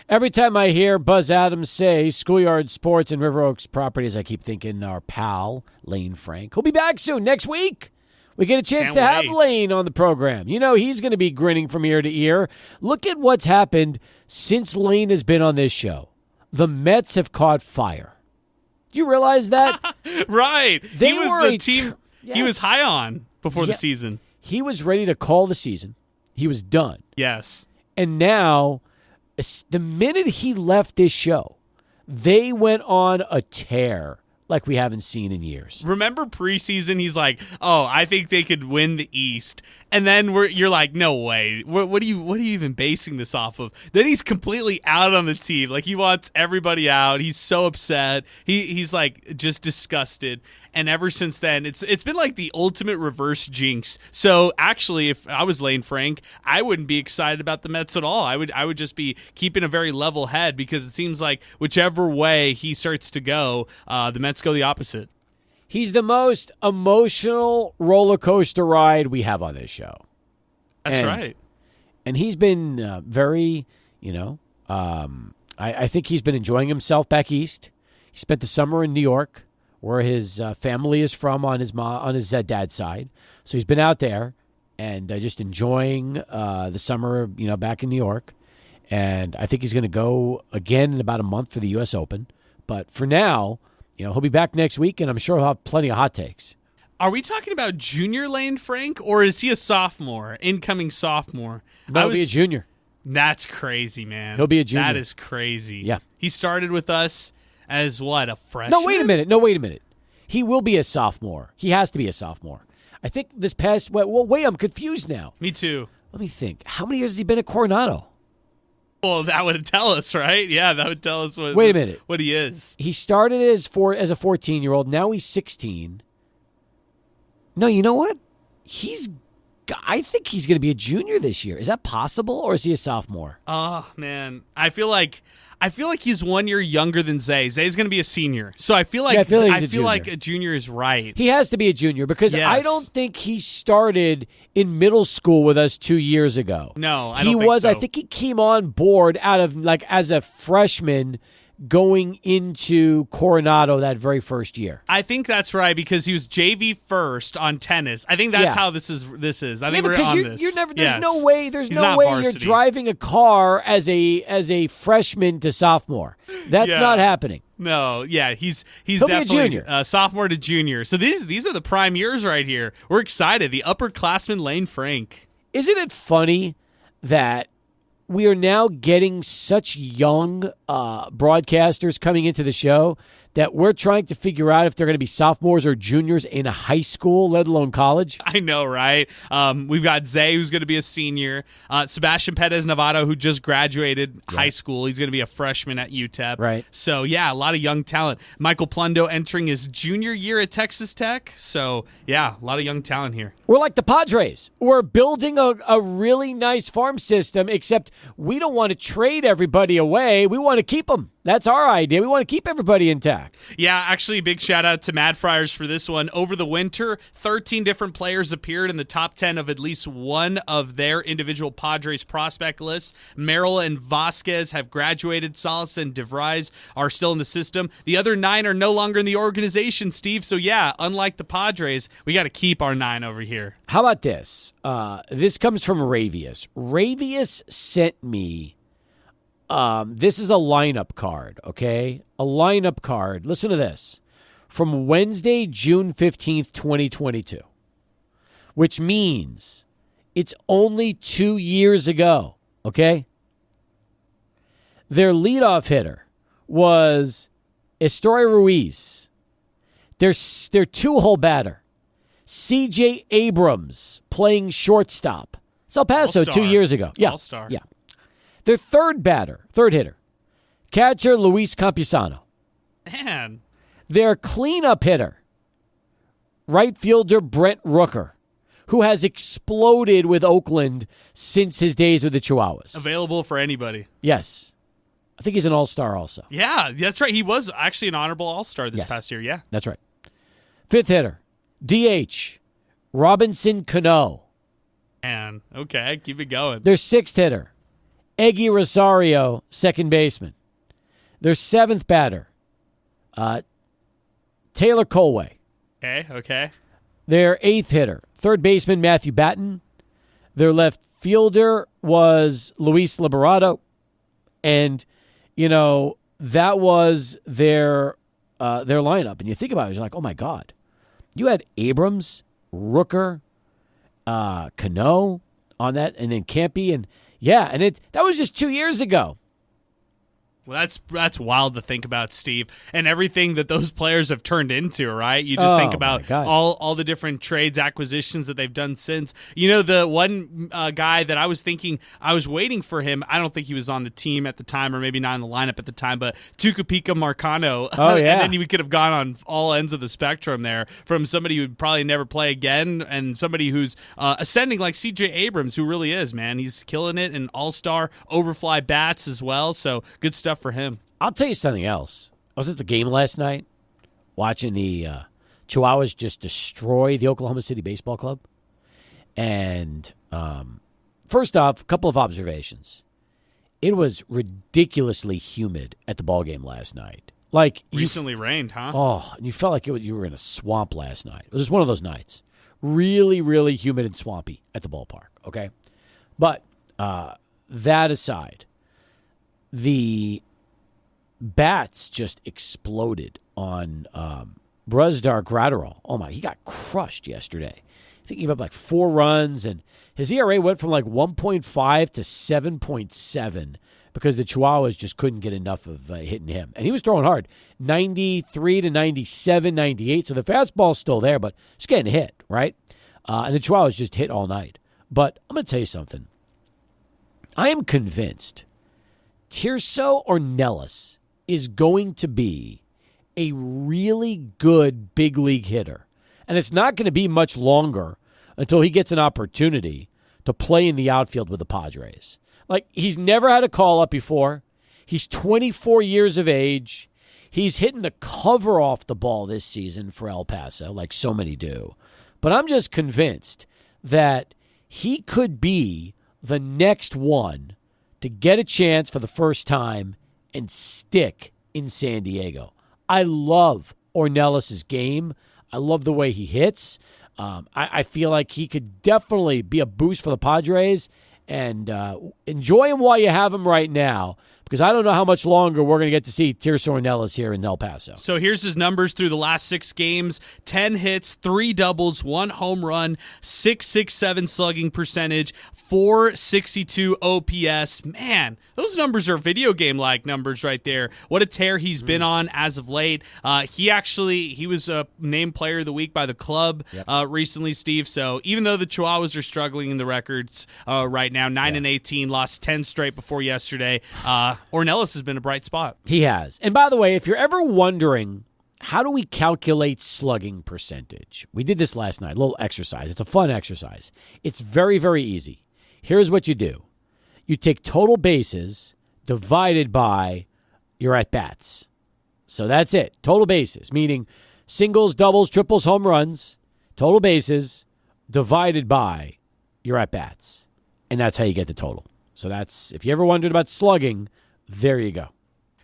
Every time I hear Buzz Adams say Schoolyard Sports and River Oaks Properties, I keep thinking our pal, Lane Frank. He'll be back soon, next week. We get a chance to have Lane on the program. You know he's going to be grinning from ear to ear. Look at what's happened since Lane has been on this show. The Mets have caught fire. Do you realize that? Right. They he was were the team yes. he was high on before the season. He was ready to call the season. He was done. Yes. And now, the minute he left this show, they went on a tear like we haven't seen in years. Remember preseason, he's like, "Oh, I think they could win the East," and then you're like, "No way! What are you even basing this off of?" Then he's completely out on the team. Like he wants everybody out. He's so upset. He's like just disgusted. And ever since then, it's been like the ultimate reverse jinx. So actually, if I was Lane Frank, I wouldn't be excited about the Mets at all. I would just be keeping a very level head because it seems like whichever way he starts to go, the Mets go the opposite. He's the most emotional roller coaster ride we have on this show. That's right. And he's been very, I think he's been enjoying himself back east. He spent the summer in New York, where his family is from on his dad's side. So he's been out there and just enjoying the summer, back in New York. And I think he's going to go again in about a month for the U.S. Open. But for now, he'll be back next week, and I'm sure he'll have plenty of hot takes. Are we talking about junior Lane Frank, or is he a sophomore, incoming sophomore? He'll be a junior. That's crazy, man. He'll be a junior. That is crazy. Yeah. He started with us as what, a freshman? No, wait a minute. He will be a sophomore. He has to be a sophomore. I think this past... Wait, I'm confused now. Me too. Let me think. How many years has he been at Coronado? Well, that would tell us, right? Yeah, that would tell us what. Wait a minute. What he is. He started as a 14-year-old. Now he's 16. No, you know what? I think he's going to be a junior this year. Is that possible, or is he a sophomore? Oh man, I feel like he's 1 year younger than Zay. Zay's going to be a senior, so I feel like a junior is right. He has to be a junior because yes. I don't think he started in middle school with us 2 years ago. No, I don't think so. I think he came on board out of as a freshman going into Coronado that very first year. I think that's right because he was JV first on tennis. I think that's how this is. I think we're on this. You're never. Yes. No way. There's He's no not way varsity. You're driving a car as a freshman to sophomore. That's not happening. No, yeah, he's He'll definitely be a junior. Sophomore to junior. So these are the prime years right here. We're excited. The upperclassman Lane Frank. Isn't it funny that we are now getting such young broadcasters coming into the show that we're trying to figure out if they're going to be sophomores or juniors in a high school, let alone college? I know, right? We've got Zay, who's going to be a senior. Sebastian Perez Navarro, who just graduated high school. He's going to be a freshman at UTEP. Right. So, yeah, a lot of young talent. Michael Plundo entering his junior year at Texas Tech. So, yeah, a lot of young talent here. We're like the Padres. We're building a really nice farm system, except we don't want to trade everybody away. We want to keep them. That's our idea. We want to keep everybody intact. Yeah, actually, big shout out to Mad Friars for this one. Over the winter, 13 different players appeared in the top 10 of at least one of their individual Padres prospect lists. Merrill and Vasquez have graduated. Salas and DeVries are still in the system. The other 9 are no longer in the organization, Steve. So, yeah, unlike the Padres, we got to keep our 9 over here. How about this? This comes from Ravius. Ravius sent me this is a lineup card, okay? A lineup card. Listen to this. From Wednesday, June 15th, 2022, which means it's only 2 years ago, okay? Their leadoff hitter was Estoy Ruiz. Their two-hole batter, C.J. Abrams, playing shortstop. It's El Paso All-star. 2 years ago. Yeah, All-star. yeah. Their third hitter, catcher Luis Campusano. Man. Their cleanup hitter, right fielder Brent Rooker, who has exploded with Oakland since his days with the Chihuahuas. Available for anybody. Yes. I think he's an all-star also. Yeah, that's right. He was actually an honorable all-star this past year, yeah. That's right. Fifth hitter, DH, Robinson Cano. Man, okay, keep it going. Their sixth hitter, Eggy Rosario, second baseman. Their seventh batter, Taylor Colway. Okay. Their eighth hitter, third baseman Matthew Batten. Their left fielder was Luis Liberato. And, that was their lineup. And you think about it, you're like, oh, my God. You had Abrams, Rooker, Cano on that, and then Campy. And, that was just 2 years ago. Well, that's wild to think about, Steve, and everything that those players have turned into, right? You just think about all the different trades, acquisitions that they've done since. The one guy that I was thinking, I was waiting for him. I don't think he was on the team at the time, or maybe not in the lineup at the time, but Tucupita Marcano. Oh, yeah. And then we could have gone on all ends of the spectrum there, from somebody who would probably never play again, and somebody who's ascending like C.J. Abrams, who really is, man. He's killing it, and all-star overfly bats as well, so good stuff for him. I'll tell you something else. I was at the game last night watching the Chihuahuas just destroy the Oklahoma City Baseball Club. And first off, a couple of observations. It was ridiculously humid at the ball game last night. Like recently rained, huh? Oh, and you felt like you were in a swamp last night. It was just one of those nights. Really, really humid and swampy at the ballpark, okay? But that aside, the bats just exploded on Brusdar Gratterall. Oh, my, he got crushed yesterday. I think he gave up like 4 runs, and his ERA went from like 1.5 to 7.7 because the Chihuahuas just couldn't get enough of hitting him. And he was throwing hard, 93 to 97, 98. So the fastball's still there, but it's getting hit, right? And the Chihuahuas just hit all night. But I'm going to tell you something. I am convinced Tirso Ornelas is going to be a really good big league hitter. And it's not going to be much longer until he gets an opportunity to play in the outfield with the Padres. Like, he's never had a call-up before. He's 24 years of age. He's hitting the cover off the ball this season for El Paso, like so many do. But I'm just convinced that he could be the next one to get a chance for the first time and stick in San Diego. I love Ornelas' game. I love the way he hits. I feel like he could definitely be a boost for the Padres, and enjoy him while you have him right now, because I don't know how much longer we're going to get to see Tirso Ornelas here in El Paso. So here's his numbers through the last 6 games: 10 hits, 3 doubles, 1 home run, .667 slugging percentage, .462 OPS. Man, those numbers are video game-like numbers right there. What a tear he's been on as of late. He was a named player of the week by the club recently, Steve. So even though the Chihuahuas are struggling in the records right now, 9-18, lost 10 straight before yesterday, Ornelas has been a bright spot. He has. And by the way, if you're ever wondering, how do we calculate slugging percentage? We did this last night, a little exercise. It's a fun exercise. It's very, very easy. Here's what you do. You take total bases divided by your at-bats. So that's it. Total bases, meaning singles, doubles, triples, home runs, total bases divided by your at-bats. And that's how you get the total. So that's, if you ever wondered about slugging, there you go.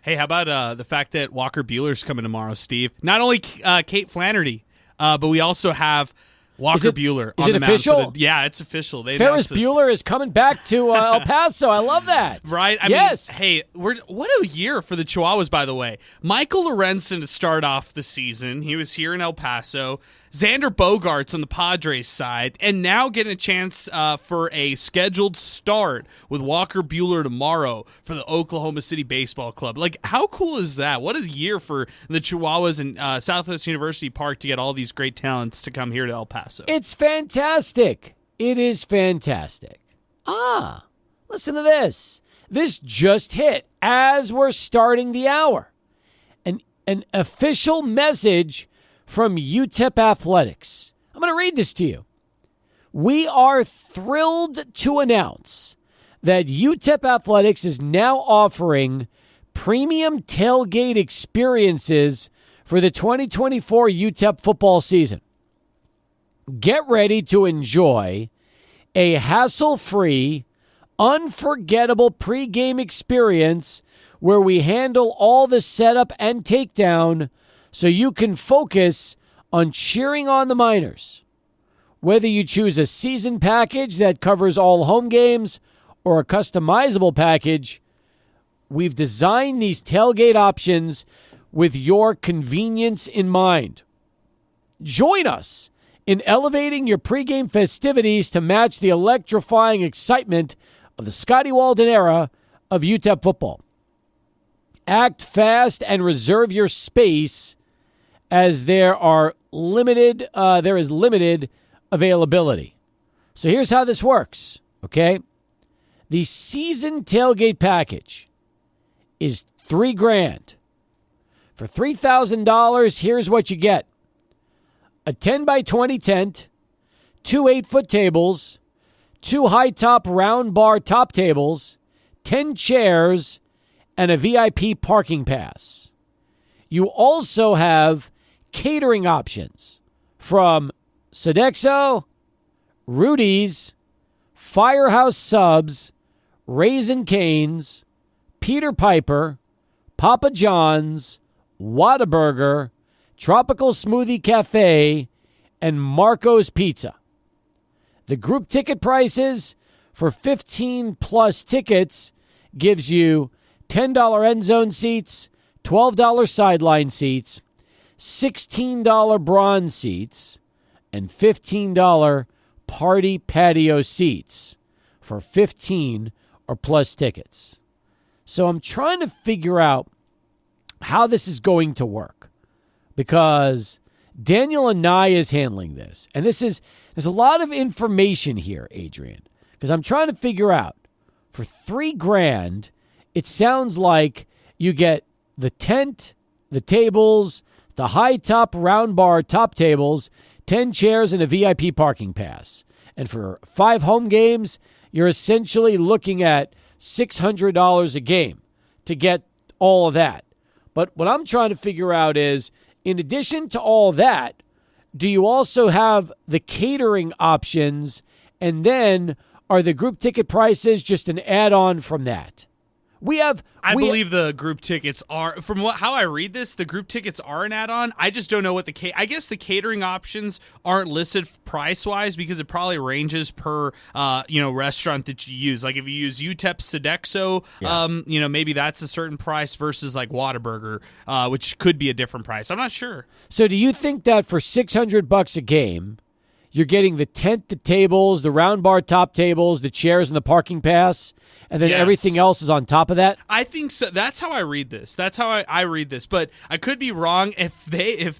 Hey, how about the fact that Walker Buehler's coming tomorrow, Steve? Not only Kate Flannery, but we also have Walker Buehler on the mound. Is it official? Yeah, it's official. Ferris Bueller is coming back to El Paso. I love that. Right? I mean, hey, what a year for the Chihuahuas, by the way. Michael Lorenzen to start off the season. He was here in El Paso. Xander Bogaerts on the Padres side, and now getting a chance for a scheduled start with Walker Buehler tomorrow for the Oklahoma City Baseball Club. Like, how cool is that? What a year for the Chihuahuas and Southwest University Park to get all these great talents to come here to El Paso. It's fantastic. It is fantastic. Listen to this. This just hit as we're starting the hour. An official message from UTEP Athletics. I'm going to read this to you. We are thrilled to announce that UTEP Athletics is now offering premium tailgate experiences for the 2024 UTEP football season. Get ready to enjoy a hassle-free, unforgettable pregame experience where we handle all the setup and takedown so you can focus on cheering on the Miners. Whether you choose a season package that covers all home games or a customizable package, we've designed these tailgate options with your convenience in mind. Join us in elevating your pregame festivities to match the electrifying excitement of the Scotty Walden era of UTEP football. Act fast and reserve your space, as there is limited availability. So here's how this works, okay? The season tailgate package is $3,000. For $3,000, here's what you get: a 10 by 20 tent, 2 8-foot tables, 2 high-top round bar top tables, 10 chairs, and a VIP parking pass. You also have catering options from Sodexo, Rudy's, Firehouse Subs, Raising Cane's, Peter Piper, Papa John's, Whataburger, Tropical Smoothie Cafe, and Marco's Pizza. The group ticket prices for 15-plus tickets gives you $10 end zone seats, $12 sideline seats, $16 bronze seats, and $15 party patio seats for 15 or plus tickets. So I'm trying to figure out how this is going to work, because Daniel Anai is handling this. And there's a lot of information here, Adrian, because I'm trying to figure out, for $3,000, it sounds like you get the tent, the tables, the high top round bar top tables, 10 chairs, and a VIP parking pass. And for 5 home games, you're essentially looking at $600 a game to get all of that. But what I'm trying to figure out is, in addition to all that, do you also have the catering options, and then are the group ticket prices just an add-on from that? I believe the group tickets are, from how I read this, the group tickets are an add-on. I just don't know what I guess the catering options aren't listed price-wise because it probably ranges per, restaurant that you use. Like if you use UTEP Sodexo, maybe that's a certain price versus like Whataburger, which could be a different price. I'm not sure. So do you think that for $600 a game, you're getting the tent, the tables, the round bar top tables, the chairs, and the parking pass, and then everything else is on top of that? I think so. That's how I read this. That's how I read this. But I could be wrong. If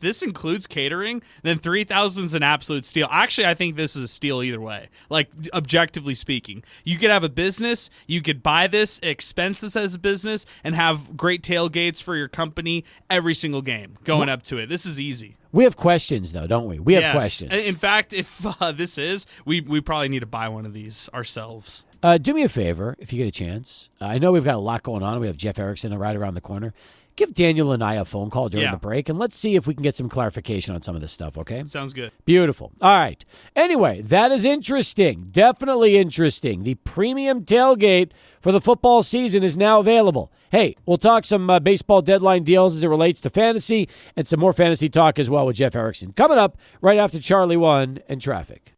this includes catering, then 3,000 is an absolute steal. Actually, I think this is a steal either way. Like, objectively speaking. You could have a business, you could buy this, expense this as a business, and have great tailgates for your company every single game going up to it. This is easy. We have questions, though, don't we? We have questions. In fact, if this is, we probably need to buy one of these ourselves. Do me a favor, if you get a chance. I know we've got a lot going on. We have Jeff Erickson right around the corner. Give Daniel and I a phone call during the break, and let's see if we can get some clarification on some of this stuff, okay? Sounds good. Beautiful. All right. Anyway, that is interesting. Definitely interesting. The premium tailgate for the football season is now available. Hey, we'll talk some baseball deadline deals as it relates to fantasy and some more fantasy talk as well with Jeff Erickson. Coming up right after Charlie 1 and traffic.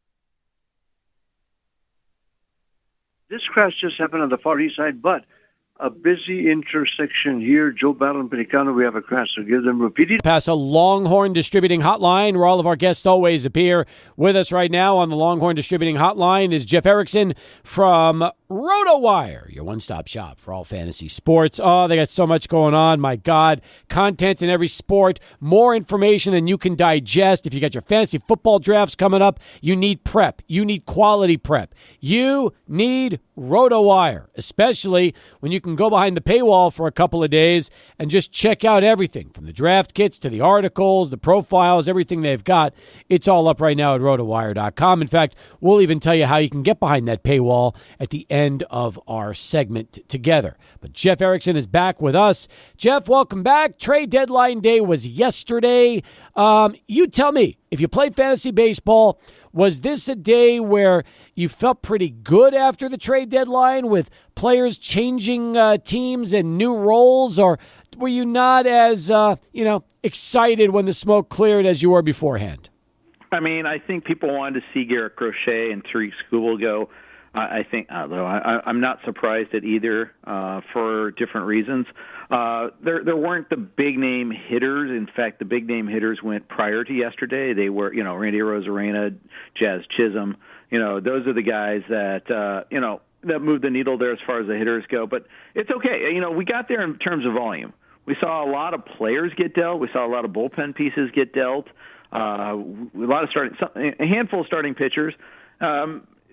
This crash just happened on the Far East Side, but a busy intersection here. Joe Battle and Pelicano, we have a crash, so give them repeated. Paso Longhorn Distributing Hotline, where all of our guests always appear. With us right now on the Longhorn Distributing Hotline is Jeff Erickson from Rotowire, your one-stop shop for all fantasy sports. Oh, they got so much going on. My God, content in every sport, more information than you can digest. If you got your fantasy football drafts coming up, you need prep. You need quality prep. You need Rotowire, especially when you can go behind the paywall for a couple of days and just check out everything from the draft kits to the articles, the profiles, everything they've got. It's all up right now at rotowire.com. In fact, we'll even tell you how you can get behind that paywall at the end of our segment together. But Jeff Erickson is back with us. Jeff, welcome back. Trade deadline day was yesterday. You tell me, if you play fantasy baseball, was this a day where you felt pretty good after the trade deadline with players changing teams and new roles, or were you not as excited when the smoke cleared as you were beforehand? I mean, I think people wanted to see Garrett Crochet and Tariq Skubal go. I think, although I'm not surprised at either for different reasons. There weren't the big name hitters. In fact, the big name hitters went prior to yesterday. They were, Randy Arozarena, Jazz Chisholm. Those are the guys that that moved the needle there as far as the hitters go. But it's okay. We got there in terms of volume. We saw a lot of players get dealt. We saw a lot of bullpen pieces get dealt. A handful of starting pitchers.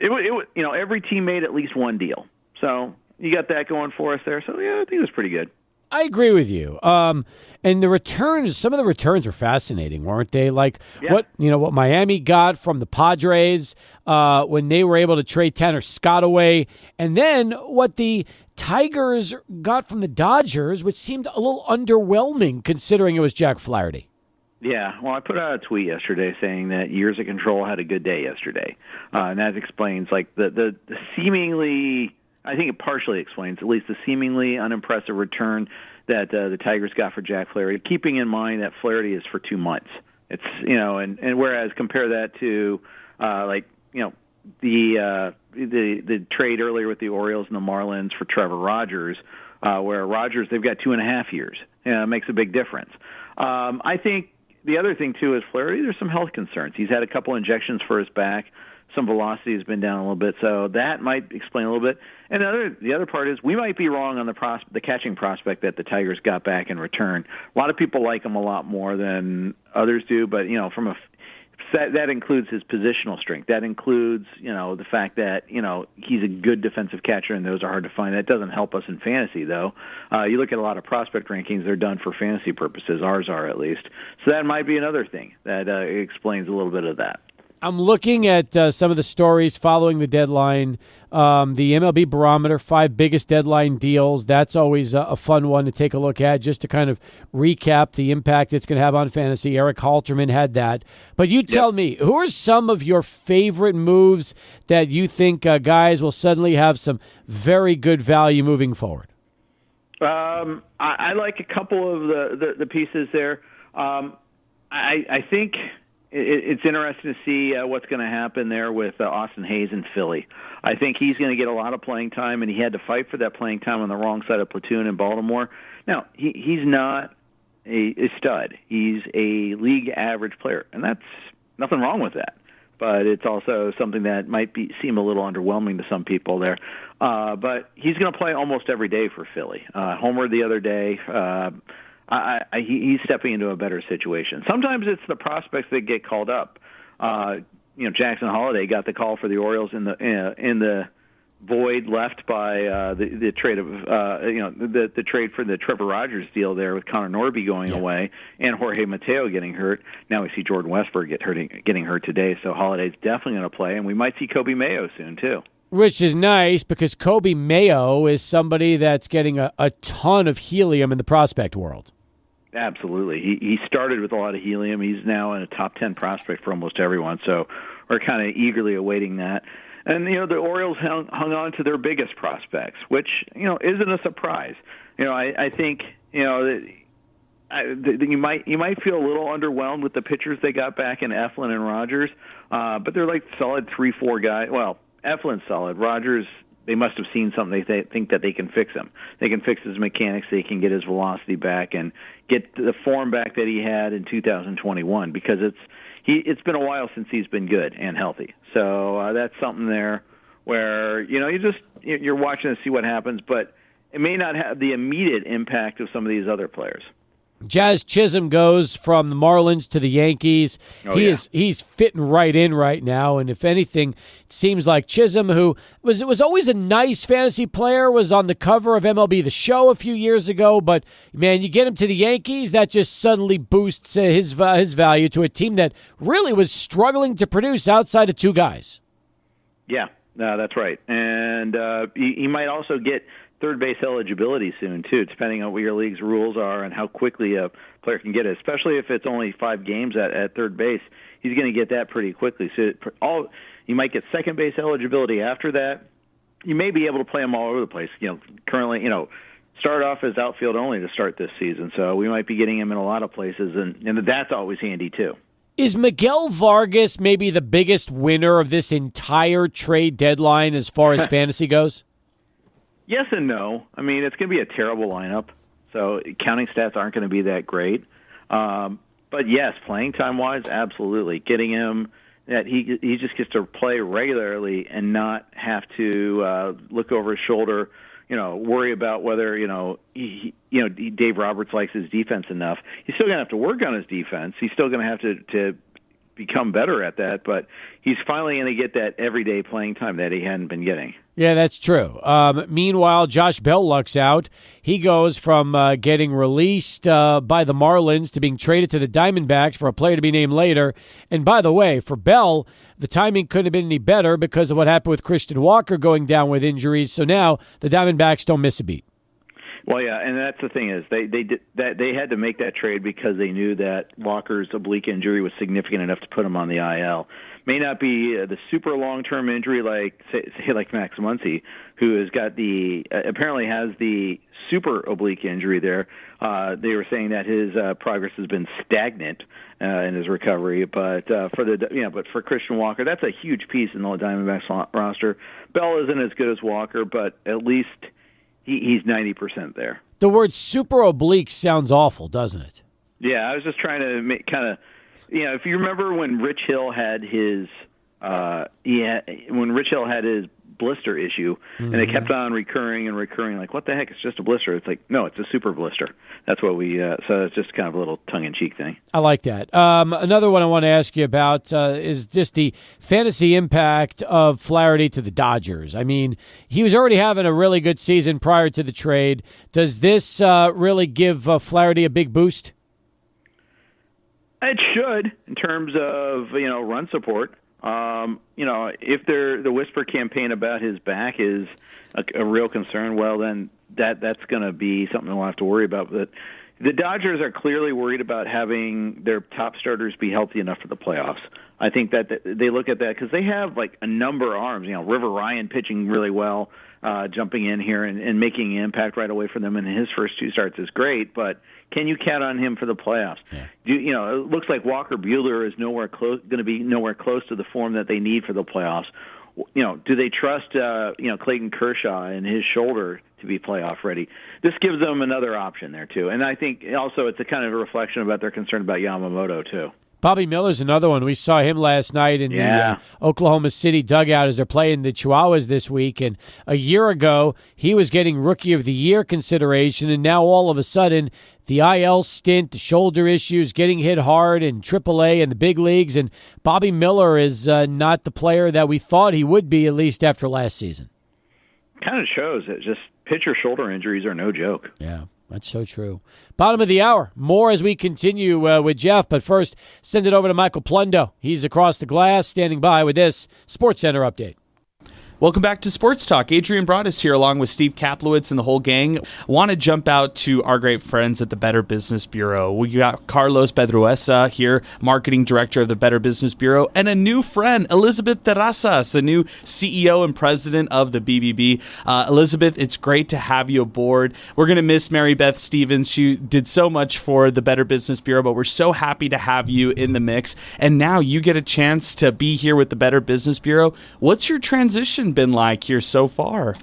Every team made at least one deal. So you got that going for us there. So, yeah, I think it was pretty good. I agree with you. And the returns, some of the returns were fascinating, weren't they? Like what Miami got from the Padres when they were able to trade Tanner Scott away, and then what the Tigers got from the Dodgers, which seemed a little underwhelming considering it was Jack Flaherty. Yeah, well, I put out a tweet yesterday saying that Years of Control had a good day yesterday, and that explains the seemingly, I think it partially explains at least the seemingly unimpressive return that the Tigers got for Jack Flaherty. Keeping in mind that Flaherty is for 2 months, it's and whereas compare that to the trade earlier with the Orioles and the Marlins for Trevor Rogers, where Rogers they've got 2.5 years. It makes a big difference. I think. The other thing, too, is Flaherty, there's some health concerns. He's had a couple injections for his back. Some velocity has been down a little bit, so that might explain a little bit. And the other part is we might be wrong on the catching prospect that the Tigers got back in return. A lot of people like him a lot more than others do, but, that includes his positional strength. That includes, the fact that, he's a good defensive catcher, and those are hard to find. That doesn't help us in fantasy, though. You look at a lot of prospect rankings, they're done for fantasy purposes. Ours are, at least. So that might be another thing that explains a little bit of that. I'm looking at some of the stories following the deadline. The MLB Barometer, 5 biggest deadline deals. That's always a fun one to take a look at, just to kind of recap the impact it's going to have on fantasy. Eric Halterman had that. But you tell me, who are some of your favorite moves that you think guys will suddenly have some very good value moving forward? I like a couple of the pieces there. I think it's interesting to see what's going to happen there with Austin Hayes in Philly. I think he's going to get a lot of playing time, and he had to fight for that playing time on the wrong side of platoon in Baltimore. Now, he's not a stud. He's a league average player, and that's nothing wrong with that. But it's also something that might seem a little underwhelming to some people there. But he's going to play almost every day for Philly. Homer the other day. He's stepping into a better situation. Sometimes it's the prospects that get called up. Jackson Holliday got the call for the Orioles in the void left by the trade of the trade for the Trevor Rogers deal there with Connor Norby going away and Jorge Mateo getting hurt. Now we see Jordan Westburg getting hurt today, so Holliday's definitely going to play, and we might see Kobe Mayo soon too. Which is nice because Kobe Mayo is somebody that's getting a ton of helium in the prospect world. Absolutely. He started with a lot of helium. He's now in a top 10 prospect for almost everyone, so we're kind of eagerly awaiting that. And, the Orioles hung on to their biggest prospects, which, isn't a surprise. I think, you might feel a little underwhelmed with the pitchers they got back in Eflin and Rogers, but they're like solid 3-4 guys. Well, Eflin's solid. Rogers, they must have seen something. They think that they can fix him. They can fix his mechanics. They can get his velocity back and get the form back that he had in 2021 because it's been a while since he's been good and healthy. So that's something there where, you're watching to see what happens, but it may not have the immediate impact of some of these other players. Jazz Chisholm goes from the Marlins to the Yankees. He's fitting right in right now, and if anything, it seems like Chisholm, who was always a nice fantasy player, was on the cover of MLB The Show a few years ago, but, man, you get him to the Yankees, that just suddenly boosts his value to a team that really was struggling to produce outside of two guys. Yeah, that's right. And he might also get third base eligibility soon, too, depending on what your league's rules are and how quickly a player can get it, especially if it's only 5 games at third base. He's going to get that pretty quickly. So you might get second base eligibility after that. You may be able to play him all over the place. Currently, start off as outfield only to start this season, so we might be getting him in a lot of places, and that's always handy, too. Is Miguel Vargas maybe the biggest winner of this entire trade deadline as far as fantasy goes? Yes and no. I mean, it's going to be a terrible lineup, so counting stats aren't going to be that great. But yes, playing time-wise, absolutely. Getting him that he just gets to play regularly and not have to look over his shoulder, worry about whether, Dave Roberts likes his defense enough. He's still going to have to work on his defense. He's still going to have to become better at that, but he's finally going to get that everyday playing time that he hadn't been getting. Yeah, that's true. Meanwhile, Josh Bell lucks out. He goes from getting released by the Marlins to being traded to the Diamondbacks for a player to be named later. And by the way, for Bell, the timing couldn't have been any better because of what happened with Christian Walker going down with injuries. So now the Diamondbacks don't miss a beat. Well, yeah, and that's the thing is they had to make that trade because they knew that Walker's oblique injury was significant enough to put him on the IL. May not be the super long-term injury like Max Muncy, who has got apparently has the super oblique injury there. They were saying that his progress has been stagnant in his recovery, but for Christian Walker, that's a huge piece in the Diamondbacks roster. Bell isn't as good as Walker, but at least he's 90% there. The word super oblique sounds awful, doesn't it? Yeah, I was just trying to make kind of, if you remember when Rich Hill had his blister issue, and it kept on recurring and recurring, like, what the heck, it's just a blister. It's like, no, it's a super blister. That's what so it's just kind of a little tongue-in-cheek thing. I like that. Another one I want to ask you about is just the fantasy impact of Flaherty to the Dodgers. I mean, he was already having a really good season prior to the trade. Does this really give Flaherty a big boost? It should, in terms of, run support. If the whisper campaign about his back is a real concern, well, then that's going to be something we'll have to worry about. But the Dodgers are clearly worried about having their top starters be healthy enough for the playoffs. I think that they look at that because they have like a number of arms. River Ryan pitching really well. jumping in here and making an impact right away for them in his first 2 starts is great, but can you count on him for the playoffs? Yeah. It looks like Walker Buehler is going to be nowhere close to the form that they need for the playoffs. Do they trust Clayton Kershaw and his shoulder to be playoff ready? This gives them another option there too, and I think also it's a kind of a reflection about their concern about Yamamoto too. Bobby Miller's another one. We saw him last night in the Oklahoma City dugout as they're playing the Chihuahuas this week. And a year ago, he was getting Rookie of the Year consideration, and now all of a sudden, the IL stint, the shoulder issues, getting hit hard in AAA and the big leagues, and Bobby Miller is not the player that we thought he would be, at least after last season. Kind of shows that just pitcher shoulder injuries are no joke. Yeah. That's so true. Bottom of the hour. More as we continue with Jeff. But first, send it over to Michael Plundo. He's across the glass, standing by with this SportsCenter update. Welcome back to Sports Talk. Adrian Broadus here along with Steve Kaplowitz and the whole gang. Want to jump out to our great friends at the Better Business Bureau. We got Carlos Pedruesa here, Marketing Director of the Better Business Bureau, and a new friend, Elizabeth Terrazas, the new CEO and President of the BBB. Elizabeth, it's great to have you aboard. We're going to miss Mary Beth Stevens. She did so much for the Better Business Bureau, but we're so happy to have you in the mix. And now you get a chance to be here with the Better Business Bureau. What's your transition been like here so far?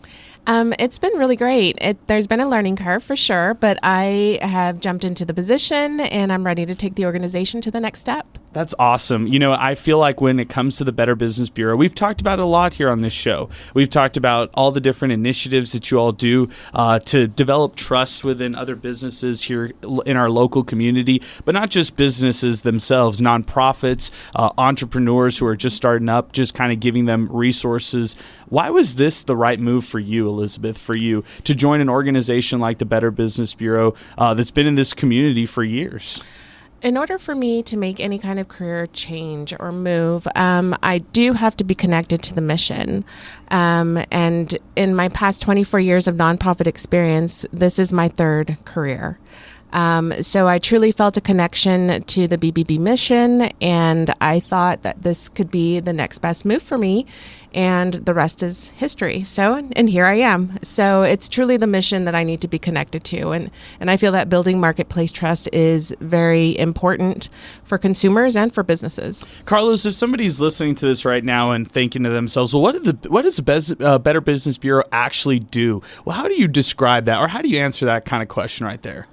It's been really great. There's been a learning curve for sure, but I have jumped into the position and I'm ready to take the organization to the next step. That's awesome. I feel like when it comes to the Better Business Bureau, we've talked about it a lot here on this show. We've talked about all the different initiatives that you all do to develop trust within other businesses here in our local community, but not just businesses themselves, nonprofits, entrepreneurs who are just starting up, just kind of giving them resources. Why was this the right move for you, Elizabeth, for you to join an organization like the Better Business Bureau that's been in this community for years? In order for me to make any kind of career change or move, I do have to be connected to the mission. And in my past 24 years of nonprofit experience, this is my third career. So I truly felt a connection to the BBB mission, and I thought that this could be the next best move for me, and the rest is history. And here I am. So it's truly the mission that I need to be connected to, and I feel that building marketplace trust is very important for consumers and for businesses. Carlos, if somebody's listening to this right now and thinking to themselves, well, what does the Better Business Bureau actually do? Well, how do you describe that, or how do you answer that kind of question right there?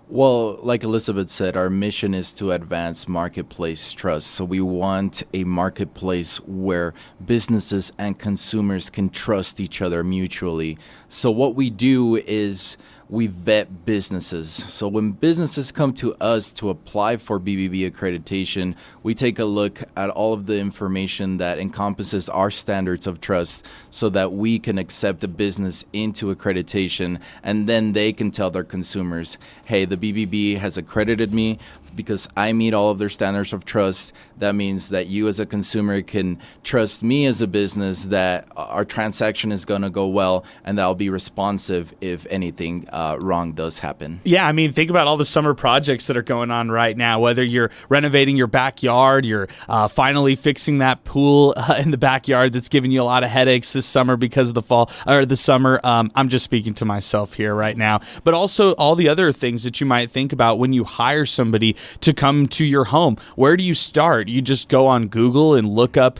Well, like Elizabeth said, our mission is to advance marketplace trust. So we want a marketplace where businesses and consumers can trust each other mutually. So what we do is we vet businesses. So when businesses come to us to apply for BBB accreditation, we take a look at all of the information that encompasses our standards of trust so that we can accept a business into accreditation, and then they can tell their consumers, hey, the BBB has accredited me because I meet all of their standards of trust. That means that you as a consumer can trust me as a business that our transaction is going to go well and that I'll be responsive if anything wrong does happen. Yeah, I mean, think about all the summer projects that are going on right now, whether you're renovating your backyard, you're finally fixing that pool in the backyard that's giving you a lot of headaches this summer because of the fall or the summer. I'm just speaking to myself here right now, but also all the other things that you might think about when you hire somebody to come to your home. Where do you start? You just go on Google and look up,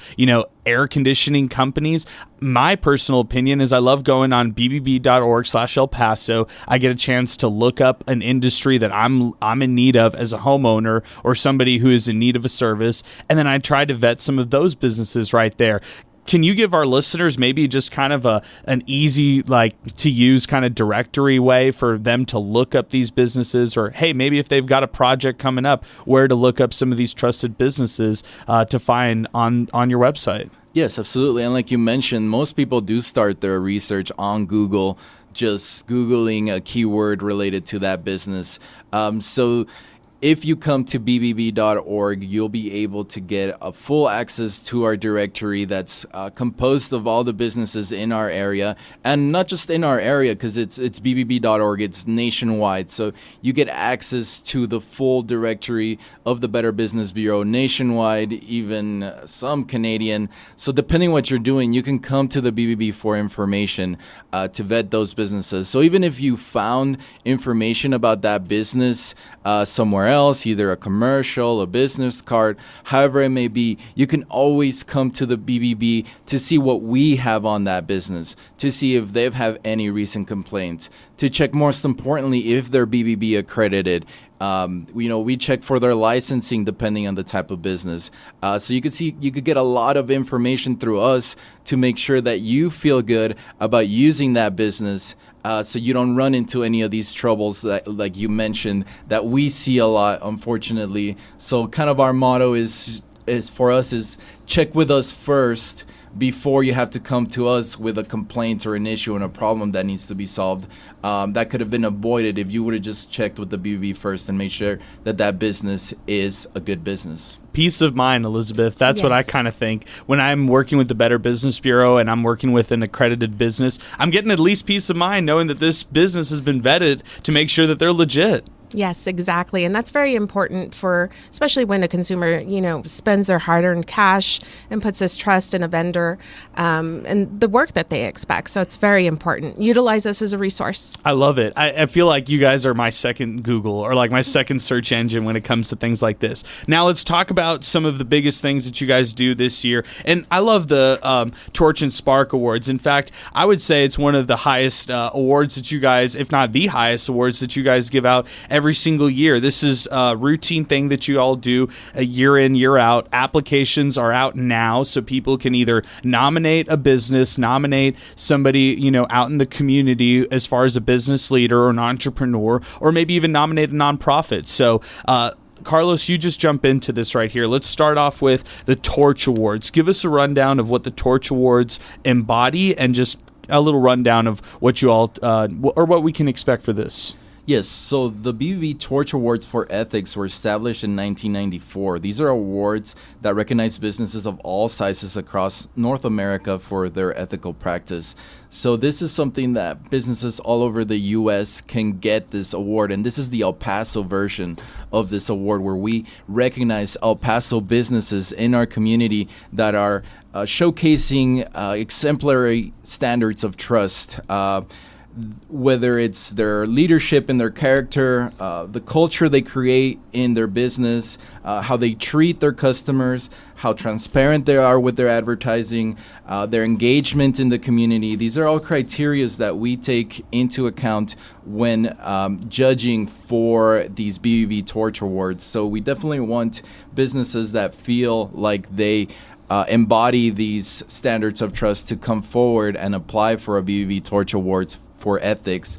air conditioning companies. My personal opinion is I love going on bbb.org/El Paso. I get a chance to look up an industry that I'm in need of as a homeowner or somebody who is in need of a service, and then I try to vet some of those businesses right there. Can you give our listeners maybe just kind of an easy, to use kind of directory way for them to look up these businesses? Or, hey, maybe if they've got a project coming up, where to look up some of these trusted businesses to find on your website? Yes, absolutely. And like you mentioned, most people do start their research on Google, just Googling a keyword related to that business. So if you come to bbb.org, you'll be able to get a full access to our directory that's composed of all the businesses in our area, and not just in our area, because it's bbb.org, it's nationwide. So you get access to the full directory of the Better Business Bureau nationwide, even some Canadian. So depending what you're doing, you can come to the BBB for information to vet those businesses. So even if you found information about that business somewhere else, either a commercial, a business card, however it may be, you can always come to the BBB to see what we have on that business, to see if they've had any recent complaints, to check most importantly if they're BBB accredited. We check for their licensing depending on the type of business. So you could get a lot of information through us to make sure that you feel good about using that business. So you don't run into any of these troubles that, like you mentioned, that we see a lot, unfortunately. So kind of our motto is for us is check with us first before you have to come to us with a complaint or an issue and a problem that needs to be solved. That could have been avoided if you would have just checked with the BBB first and made sure that business is a good business. Peace of mind, Elizabeth. That's what I Yes. kind of think. When I'm working with the Better Business Bureau and I'm working with an accredited business, I'm getting at least peace of mind knowing that this business has been vetted to make sure that they're legit. Yes, exactly. And that's very important for, especially when a consumer, spends their hard-earned cash and puts this trust in a vendor and the work that they expect. So it's very important. Utilize us as a resource. I love it. I feel like you guys are my second Google or like my second search engine when it comes to things like this. Now let's talk about some of the biggest things that you guys do this year. And I love the Torch and Spark Awards. In fact, I would say it's one of the highest awards that you guys, if not the highest awards that you guys give out every single year. This is a routine thing that you all do year in, year out. Applications are out now, so people can either nominate a business, nominate somebody, out in the community as far as a business leader or an entrepreneur, or maybe even nominate a nonprofit. So, Carlos, you just jump into this right here. Let's start off with the Torch Awards. Give us a rundown of what the Torch Awards embody and just a little rundown of what you all, or what we can expect for this. Yes, so the BBB Torch Awards for Ethics were established in 1994. These are awards that recognize businesses of all sizes across North America for their ethical practice. So this is something that businesses all over the U.S. can get this award, and this is the El Paso version of this award, where we recognize El Paso businesses in our community that are showcasing exemplary standards of trust. Whether it's their leadership and their character, the culture they create in their business, how they treat their customers, how transparent they are with their advertising, their engagement in the community. These are all criteria that we take into account when judging for these BBB Torch Awards. So we definitely want businesses that feel like they embody these standards of trust to come forward and apply for a BBB Torch Awards for ethics.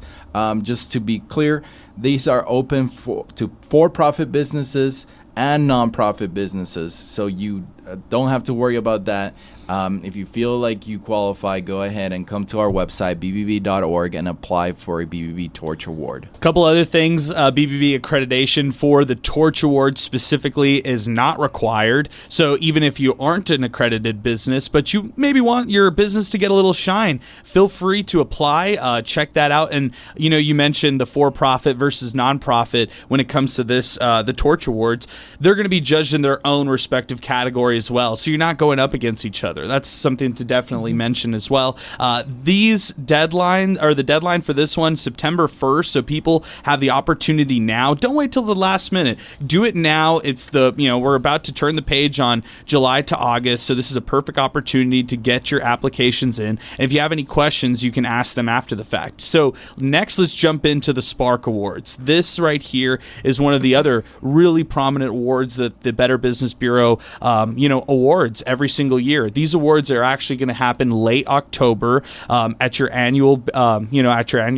Just to be clear, these are open to for-profit businesses and nonprofit businesses. So you don't have to worry about that. If you feel like you qualify, go ahead and come to our website, bbb.org, and apply for a BBB Torch Award. A couple other things. BBB accreditation for the Torch Award specifically is not required. So even if you aren't an accredited business, but you maybe want your business to get a little shine, feel free to apply. Check that out. And, you mentioned the for-profit versus nonprofit when it comes to this, the Torch Awards. They're going to be judged in their own respective category as well. So you're not going up against each other. That's something to definitely mention as well. The deadline for this one, September 1st. So people have the opportunity now. Don't wait till the last minute. Do it now. It's we're about to turn the page on July to August. So this is a perfect opportunity to get your applications in. And if you have any questions, you can ask them after the fact. So next, let's jump into the Spark Awards. This right here is one of the other really prominent awards that the Better Business Bureau, awards every single year. These awards are actually going to happen late October at your annual,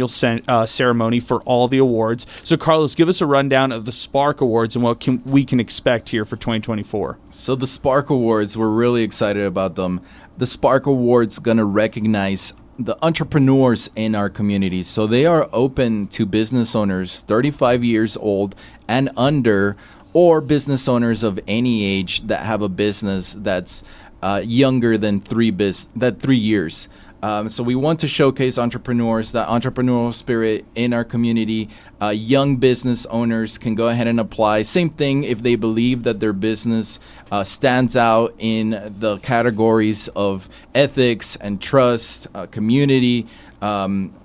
ceremony for all the awards. So, Carlos, give us a rundown of the Spark Awards and what we can expect here for 2024. So the Spark Awards, we're really excited about them. The Spark Awards going to recognize the entrepreneurs in our community. So they are open to business owners 35 years old and under, or business owners of any age that have a business that's younger than 3 years. So we want to showcase entrepreneurs, the entrepreneurial spirit in our community. Young business owners can go ahead and apply. Same thing if they believe that their business stands out in the categories of ethics and trust, community.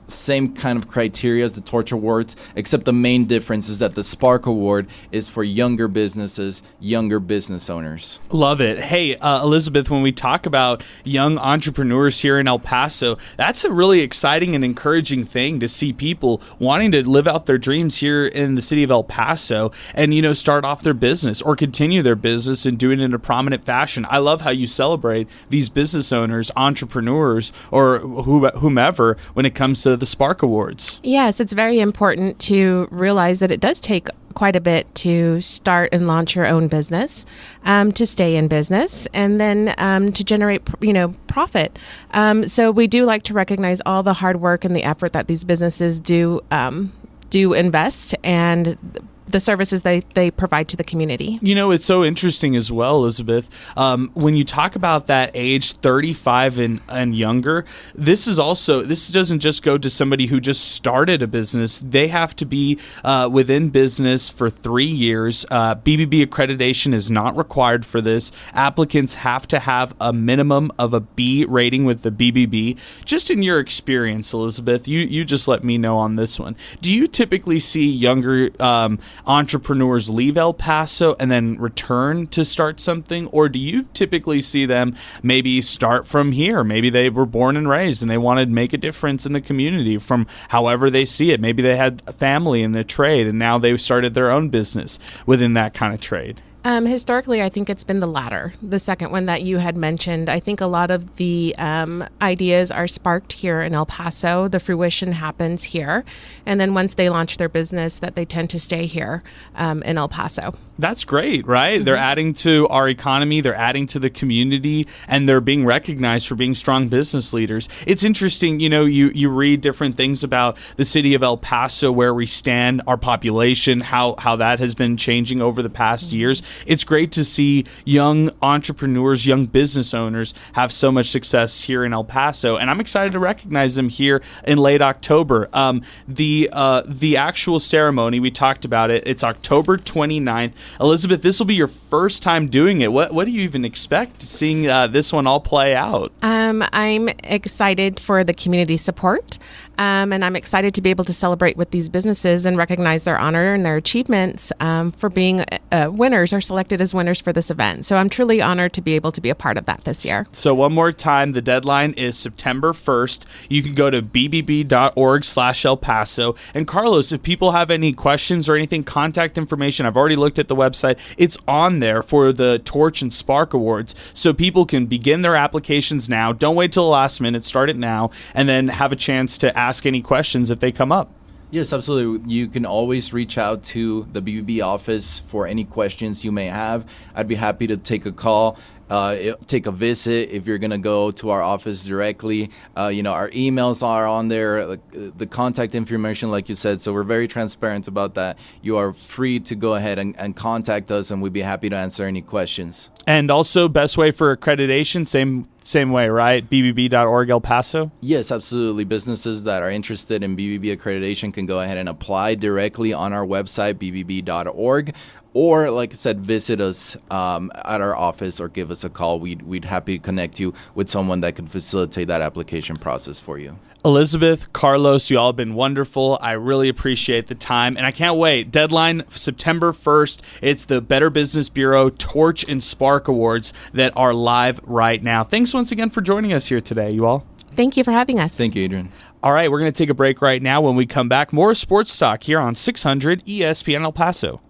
Same kind of criteria as the Torch Awards, except the main difference is that the Spark Award is for younger businesses, younger business owners. Love it. Hey, Elizabeth, when we talk about young entrepreneurs here in El Paso, that's a really exciting and encouraging thing to see people wanting to live out their dreams here in the city of El Paso and, start off their business or continue their business and do it in a prominent fashion. I love how you celebrate these business owners, entrepreneurs, or whomever when it comes to the Spark Awards. Yes, it's very important to realize that it does take quite a bit to start and launch your own business, to stay in business, and then to generate, profit. So we do like to recognize all the hard work and the effort that these businesses do invest and the services they provide to the community. It's so interesting as well, Elizabeth. When you talk about that age 35 and younger, this doesn't just go to somebody who just started a business. They have to be within business for 3 years. BBB accreditation is not required for this. Applicants have to have a minimum of a B rating with the BBB. Just in your experience, Elizabeth, you just let me know on this one. Do you typically see younger entrepreneurs leave El Paso and then return to start something, or do you typically see them maybe start from here? Maybe they were born and raised and they wanted to make a difference in the community from however they see it. Maybe they had a family in the trade and now they've started their own business within that kind of trade. Historically, I think it's been the latter, the second one that you had mentioned. I think a lot of the ideas are sparked here in El Paso. The fruition happens here. And then once they launch their business, that they tend to stay here in El Paso. That's great, right? Mm-hmm. They're adding to our economy, they're adding to the community, and they're being recognized for being strong business leaders. It's interesting, you read different things about the city of El Paso, where we stand, our population, how that has been changing over the past years. It's great to see young entrepreneurs, young business owners have so much success here in El Paso, and I'm excited to recognize them here in late October. The actual ceremony, we talked about it, it's October 29th. Elizabeth, this will be your first time doing it. What do you even expect seeing this one all play out? I'm excited for the community support, and I'm excited to be able to celebrate with these businesses and recognize their honor and their achievements for being winners or selected as winners for this event. So I'm truly honored to be able to be a part of that this year. So one more time, the deadline is September 1st. You can go to bbb.org/El Paso. And Carlos, if people have any questions or anything, contact information, I've already looked at the website. It's on there for the Torch and Spark Awards. So people can begin their applications now. Don't wait till the last minute. Start it now. And then have a chance to ask any questions if they come up. Yes, absolutely. You can always reach out to the BBB office for any questions you may have. I'd be happy to take a call, take a visit if you're going to go to our office directly. Our emails are on there, the contact information, like you said. So we're very transparent about that. You are free to go ahead and contact us, and we'd be happy to answer any questions. And also, best way for accreditation, same way, right? bbb.org El Paso? Yes, absolutely. Businesses that are interested in BBB accreditation can go ahead and apply directly on our website, bbb.org. Or, like I said, visit us at our office or give us a call. We'd happy to connect you with someone that can facilitate that application process for you. Elizabeth, Carlos, you all have been wonderful. I really appreciate the time, and I can't wait. Deadline, September 1st. It's the Better Business Bureau Torch and Spark Awards that are live right now. Thanks once again for joining us here today, you all. Thank you for having us. Thank you, Adrian. All right, we're going to take a break right now. When we come back, more sports talk here on 600 ESPN El Paso.